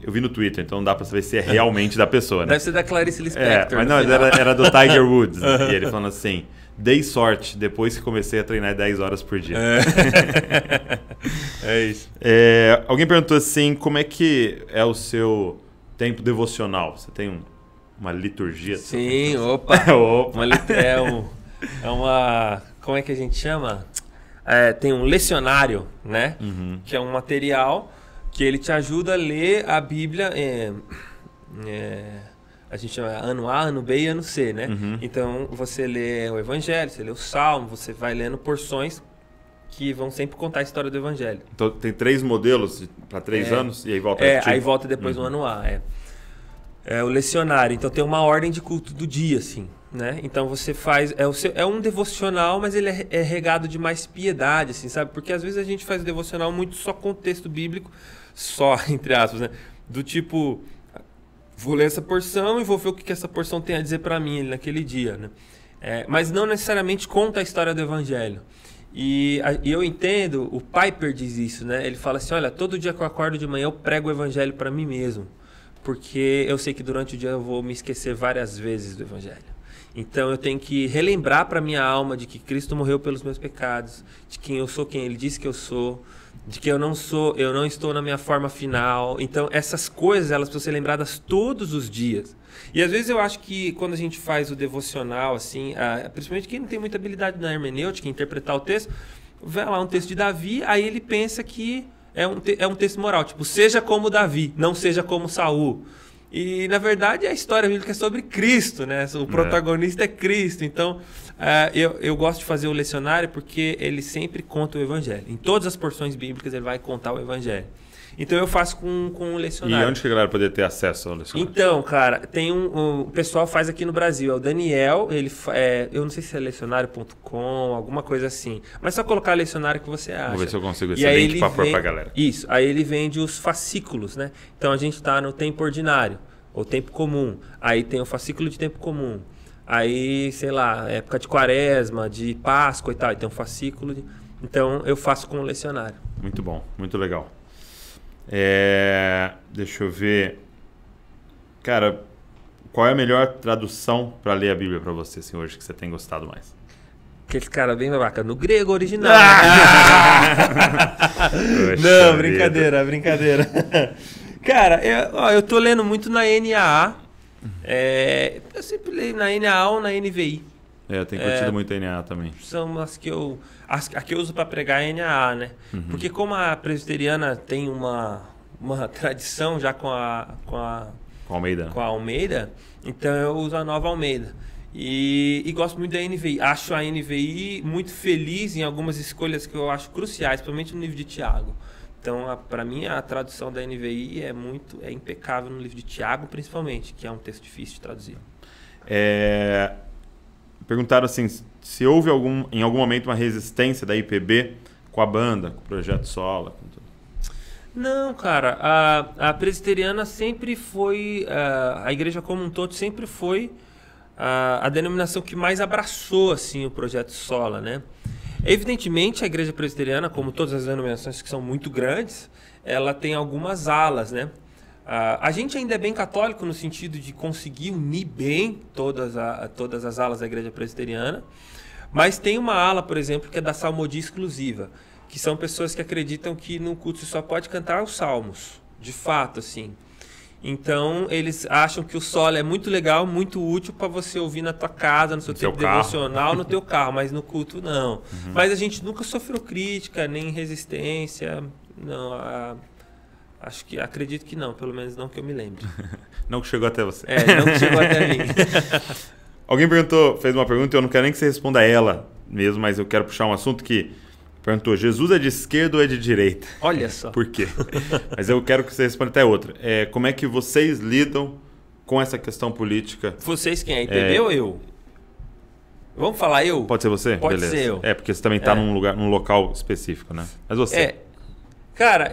eu vi no Twitter, então não dá pra saber se é realmente da pessoa, né? Deve ser da Clarice Lispector. Mas não, era do Tiger Woods. E ele falando assim, dei sorte depois que comecei a treinar 10 horas por dia. É isso. Alguém perguntou assim, como é que é o seu tempo devocional? Você tem uma liturgia? Sim, opa. Como é que a gente chama? Tem um lecionário, né? Que é um material que ele te ajuda a ler a Bíblia. A gente chama ano A, ano B e ano C, né? Então, você lê o Evangelho, você lê o Salmo, você vai lendo porções que vão sempre contar a história do Evangelho. Então, tem 3 modelos para 3 anos e aí volta aí volta depois no ano A. É o lecionário. Então, tem uma ordem de culto do dia, assim, né? Então, você faz... É um devocional, mas ele é regado de mais piedade, assim, sabe? Porque, às vezes, a gente faz o devocional muito só com o texto bíblico, só, entre aspas, né? Do tipo... Vou ler essa porção e vou ver o que essa porção tem a dizer para mim naquele dia, né? Mas não necessariamente conta a história do Evangelho. E eu entendo, o Piper diz isso, né? Ele fala assim, olha, todo dia que eu acordo de manhã eu prego o Evangelho para mim mesmo. Porque eu sei que durante o dia eu vou me esquecer várias vezes do Evangelho. Então eu tenho que relembrar para minha alma de que Cristo morreu pelos meus pecados, de quem eu sou, quem Ele disse que eu sou, de que eu não estou na minha forma final. Então essas coisas, elas precisam ser lembradas todos os dias. E às vezes eu acho que quando a gente faz o devocional, assim, principalmente quem não tem muita habilidade na hermenêutica, interpretar o texto, vai lá um texto de Davi, aí ele pensa que é um texto moral, tipo, seja como Davi, não seja como Saul. E na verdade a história bíblica é sobre Cristo, né? O protagonista é Cristo. Então eu gosto de fazer o lecionário porque ele sempre conta o Evangelho. Em todas as porções bíblicas ele vai contar o Evangelho. Então eu faço com o lecionário. E onde que a galera poder ter acesso ao lecionário? Então, cara, tem o pessoal faz aqui no Brasil, é o Daniel, eu não sei se é lecionário.com, alguma coisa assim. Mas só colocar lecionário que você acha. Vou ver se eu consigo esse link para pôr pra galera. Isso, aí ele vende os fascículos, né? Então a gente tá no tempo ordinário, ou tempo comum. Aí tem o fascículo de tempo comum. Aí, sei lá, época de quaresma, de Páscoa e tal, aí tem um fascículo. Então eu faço com o lecionário. Muito bom, muito legal. Deixa eu ver. Cara, qual é a melhor tradução para ler a Bíblia para você, assim, hoje, que você tem gostado mais? Aquele cara bem babaca, no grego original. Não, brincadeira. Cara, eu tô lendo muito na NAA. Eu sempre leio na NAA ou na NVI. Eu tenho curtido muito a NAA também. São as que eu uso para pregar a NAA, né? Porque como a presbiteriana tem uma tradição já com a Almeida, então eu uso a Nova Almeida. E gosto muito da NVI. Acho a NVI muito feliz em algumas escolhas que eu acho cruciais, principalmente no livro de Tiago. Então, para mim, a tradução da NVI é impecável no livro de Tiago, principalmente, que é um texto difícil de traduzir. Perguntaram assim, se houve em algum momento uma resistência da IPB com a banda, com o Projeto Sola, com tudo. Não, cara, a presbiteriana sempre foi, a igreja como um todo sempre foi a denominação que mais abraçou assim, o Projeto Sola, né? Evidentemente, a igreja presbiteriana, como todas as denominações que são muito grandes, ela tem algumas alas, né? A gente ainda é bem católico no sentido de conseguir unir bem todas as alas da igreja presbiteriana, mas tem uma ala, por exemplo, que é da salmodia exclusiva, que são pessoas que acreditam que no culto você só pode cantar os salmos, de fato, assim. Então, eles acham que o solo é muito legal, muito útil para você ouvir na tua casa, no seu tempo devocional, no teu carro, mas no culto não. Mas a gente nunca sofreu crítica, nem resistência. Não, acredito que não, pelo menos não que eu me lembre. Não que chegou até você. Não que chegou até mim. Alguém fez uma pergunta, eu não quero nem que você responda a ela mesmo, mas eu quero puxar um assunto que perguntou, Jesus é de esquerda ou é de direita? Olha só. Por quê? Mas eu quero que você responda até outra. Como é que vocês lidam com essa questão política? Vocês quem? A IPB ou eu? Vamos falar eu? Pode ser você? Pode Beleza. ser eu. Porque você também está num local específico, né? Mas você. Cara,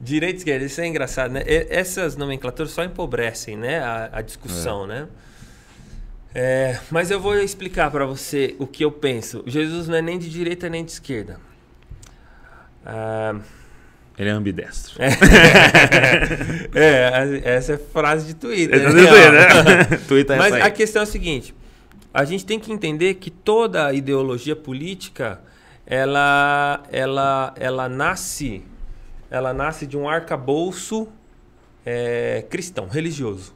direita e esquerda, isso é engraçado, né? Essas nomenclaturas só empobrecem, né? A discussão, né? Mas eu vou explicar para você o que eu penso. Jesus não é nem de direita nem de esquerda. Ele é ambidestro. Essa é frase de Twitter. Twitter Mas a questão é a seguinte. A gente tem que entender que toda ideologia política ela nasce de um arcabouço cristão, religioso.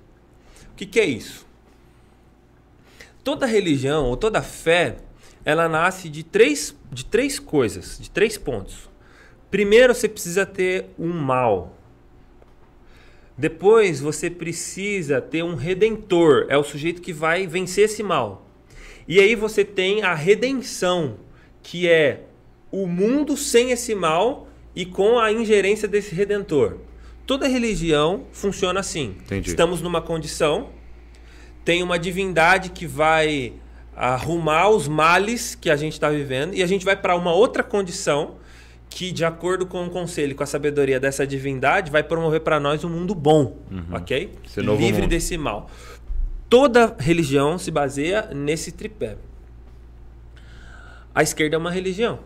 O que é isso? Toda religião ou toda fé, ela nasce de três coisas, de 3 pontos. Primeiro, você precisa ter um mal. Depois, você precisa ter um redentor. É o sujeito que vai vencer esse mal. E aí você tem a redenção, que é o mundo sem esse mal e com a ingerência desse redentor. Toda religião funciona assim. Entendi. Estamos numa condição, tem uma divindade que vai arrumar os males que a gente está vivendo e a gente vai para uma outra condição que, de acordo com o conselho e com a sabedoria dessa divindade, vai promover para nós um mundo bom, ok? Livre desse mal. Toda religião se baseia nesse tripé. A esquerda é uma religião.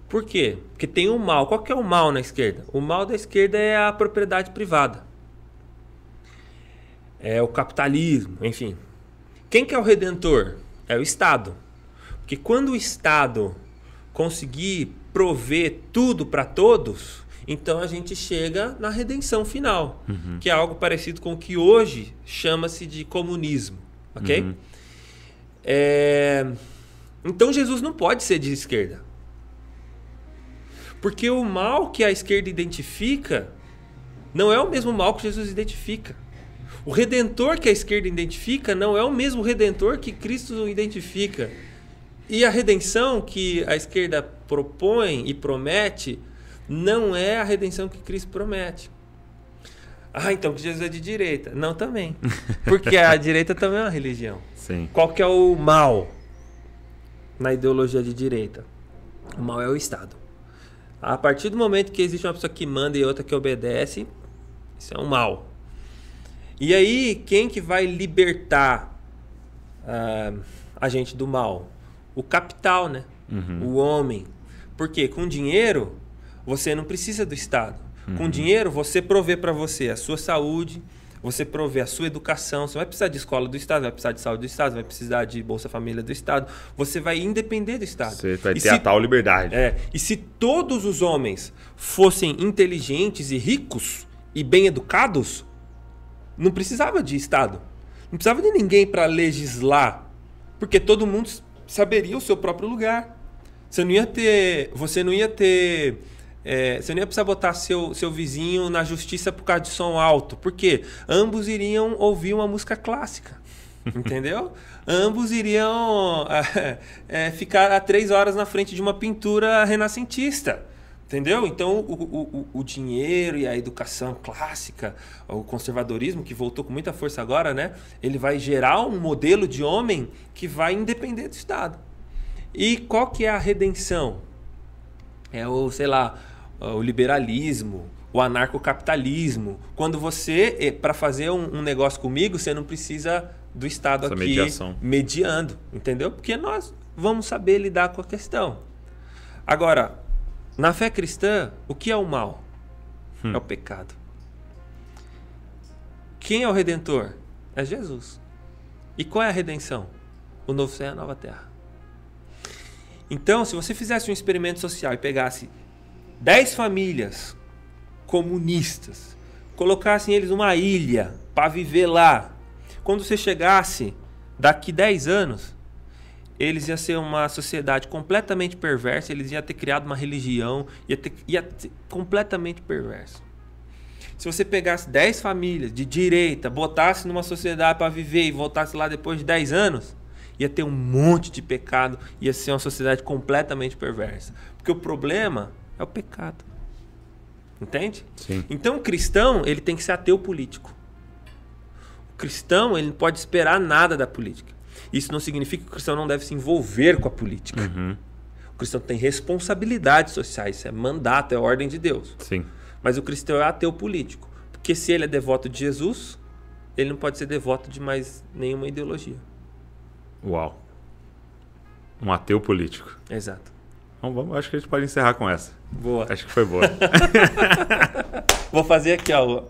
Por quê? Porque tem um mal. Qual que é o mal na esquerda? O mal da esquerda é a propriedade privada. É o capitalismo, enfim. Quem que é o redentor? É o Estado. Porque quando o Estado conseguir prover tudo para todos, então a gente chega na redenção final, que é algo parecido com o que hoje chama-se de comunismo, ok? Então Jesus não pode ser de esquerda. Porque o mal que a esquerda identifica não é o mesmo mal que Jesus identifica. O redentor que a esquerda identifica não é o mesmo redentor que Cristo identifica. E a redenção que a esquerda propõe e promete não é a redenção que Cristo promete. Então que Jesus é de direita. Não, também. Porque a direita também é uma religião. Sim. Qual que é o mal na ideologia de direita? O mal é o Estado. A partir do momento que existe uma pessoa que manda e outra que obedece, isso é um mal. E aí, quem que vai libertar a gente do mal? O capital, né? O homem. Porque com dinheiro, você não precisa do Estado. Com dinheiro, você provê para você a sua saúde, você provê a sua educação. Você vai precisar de escola do Estado, vai precisar de saúde do Estado, vai precisar de Bolsa Família do Estado. Você vai independer do Estado. Você vai ter a tal liberdade. E se todos os homens fossem inteligentes e ricos e bem educados, não precisava de Estado. Não precisava de ninguém para legislar. Porque todo mundo saberia o seu próprio lugar. Você não ia precisar botar seu vizinho na justiça por causa de som alto. Por quê? Ambos iriam ouvir uma música clássica. Entendeu? Ambos iriam ficar 3 horas na frente de uma pintura renascentista. Entendeu? Então, o dinheiro e a educação clássica, o conservadorismo, que voltou com muita força agora, né? Ele vai gerar um modelo de homem que vai independer do Estado. E qual que é a redenção? É o liberalismo, o anarcocapitalismo. Quando você, para fazer um negócio comigo, você não precisa do Estado aqui mediando, entendeu? Porque nós vamos saber lidar com a questão. Agora, na fé cristã, o que é o mal? É o pecado. Quem é o Redentor? É Jesus. E qual é a redenção? O novo céu e a nova terra. Então, se você fizesse um experimento social e pegasse 10 famílias comunistas, colocassem eles numa ilha para viver lá, quando você chegasse daqui 10 anos, eles iam ser uma sociedade completamente perversa, eles iam ter criado uma religião, ia ter completamente perverso. Se você pegasse 10 famílias de direita, botasse numa sociedade para viver e voltasse lá depois de 10 anos, ia ter um monte de pecado, ia ser uma sociedade completamente perversa. Porque o problema é o pecado. Entende? Sim. Então o cristão, ele tem que ser ateu político. O cristão, ele não pode esperar nada da política. Isso não significa que o cristão não deve se envolver com a política. Uhum. O cristão tem responsabilidades sociais, isso é mandato, é ordem de Deus. Sim. Mas o cristão é ateu político. Porque se ele é devoto de Jesus, ele não pode ser devoto de mais nenhuma ideologia. Uau. Um ateu político. Exato. Então, vamos, acho que a gente pode encerrar com essa. Boa. Acho que foi boa. Vou fazer aqui, ó, o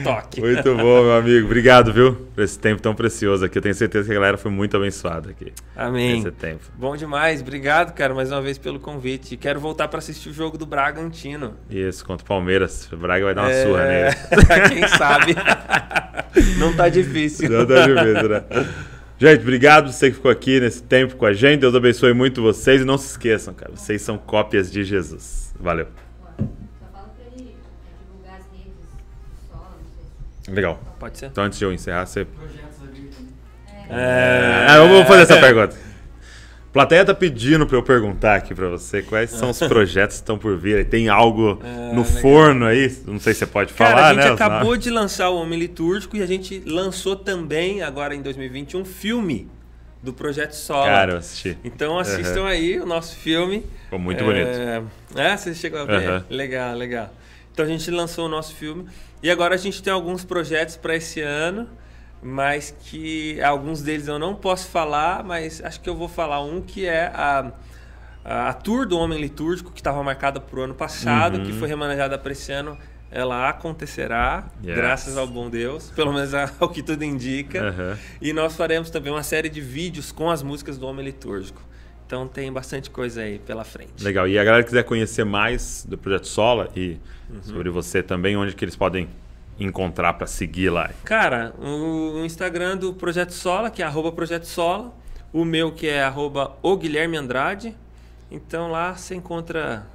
toque. Muito bom, meu amigo. Obrigado, viu? Por esse tempo tão precioso aqui. Eu tenho certeza que a galera foi muito abençoada aqui. Amém. Nesse tempo. Bom demais. Obrigado, cara, mais uma vez pelo convite. Quero voltar para assistir o jogo do Bragantino. Isso, contra o Palmeiras. O Braga vai dar uma surra nele. Quem sabe? Não tá difícil. Não tá difícil, né? Gente, obrigado você que ficou aqui nesse tempo com a gente. Deus abençoe muito vocês. E não se esqueçam, cara. Vocês são cópias de Jesus. Valeu. Legal. Pode ser? Então, antes de eu encerrar, você... Vamos fazer essa pergunta. A plateia tá pedindo para eu perguntar aqui para você quais são os projetos que estão por vir. Tem algo no forno aí? Não sei se você pode falar, cara, a gente né? acabou de lançar o Homem Litúrgico e a gente lançou também, agora em 2021, um filme do Projeto Sola. Cara, eu assisti. Então assistam aí o nosso filme. Ficou muito bonito. Você chegou a ver? Legal, legal. Então a gente lançou o nosso filme e agora a gente tem alguns projetos para esse ano, mas que alguns deles eu não posso falar, mas acho que eu vou falar um que é a tour do Homem Litúrgico, que estava marcada para o ano passado, que foi remanejada para esse ano. Ela acontecerá, graças ao bom Deus, pelo menos ao que tudo indica. E nós faremos também uma série de vídeos com as músicas do Homem Litúrgico. Então tem bastante coisa aí pela frente. Legal. E a galera que quiser conhecer mais do Projeto Sola e sobre você também, onde que eles podem encontrar para seguir lá? Cara, o Instagram do Projeto Sola, que é @Projeto Sola. O meu, que é @oguilhermeandrade. Então lá você encontra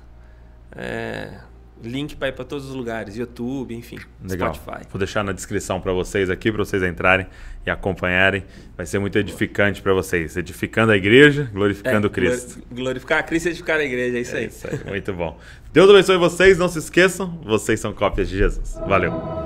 link para ir para todos os lugares, YouTube, enfim, legal. Spotify. Vou deixar na descrição para vocês aqui, para vocês entrarem e acompanharem. Vai ser muito edificante para vocês. Edificando a igreja, glorificando Cristo. Glorificar a Cristo e edificar a igreja, é isso aí. Isso aí. Muito bom. Deus abençoe vocês, não se esqueçam, vocês são cópias de Jesus. Valeu.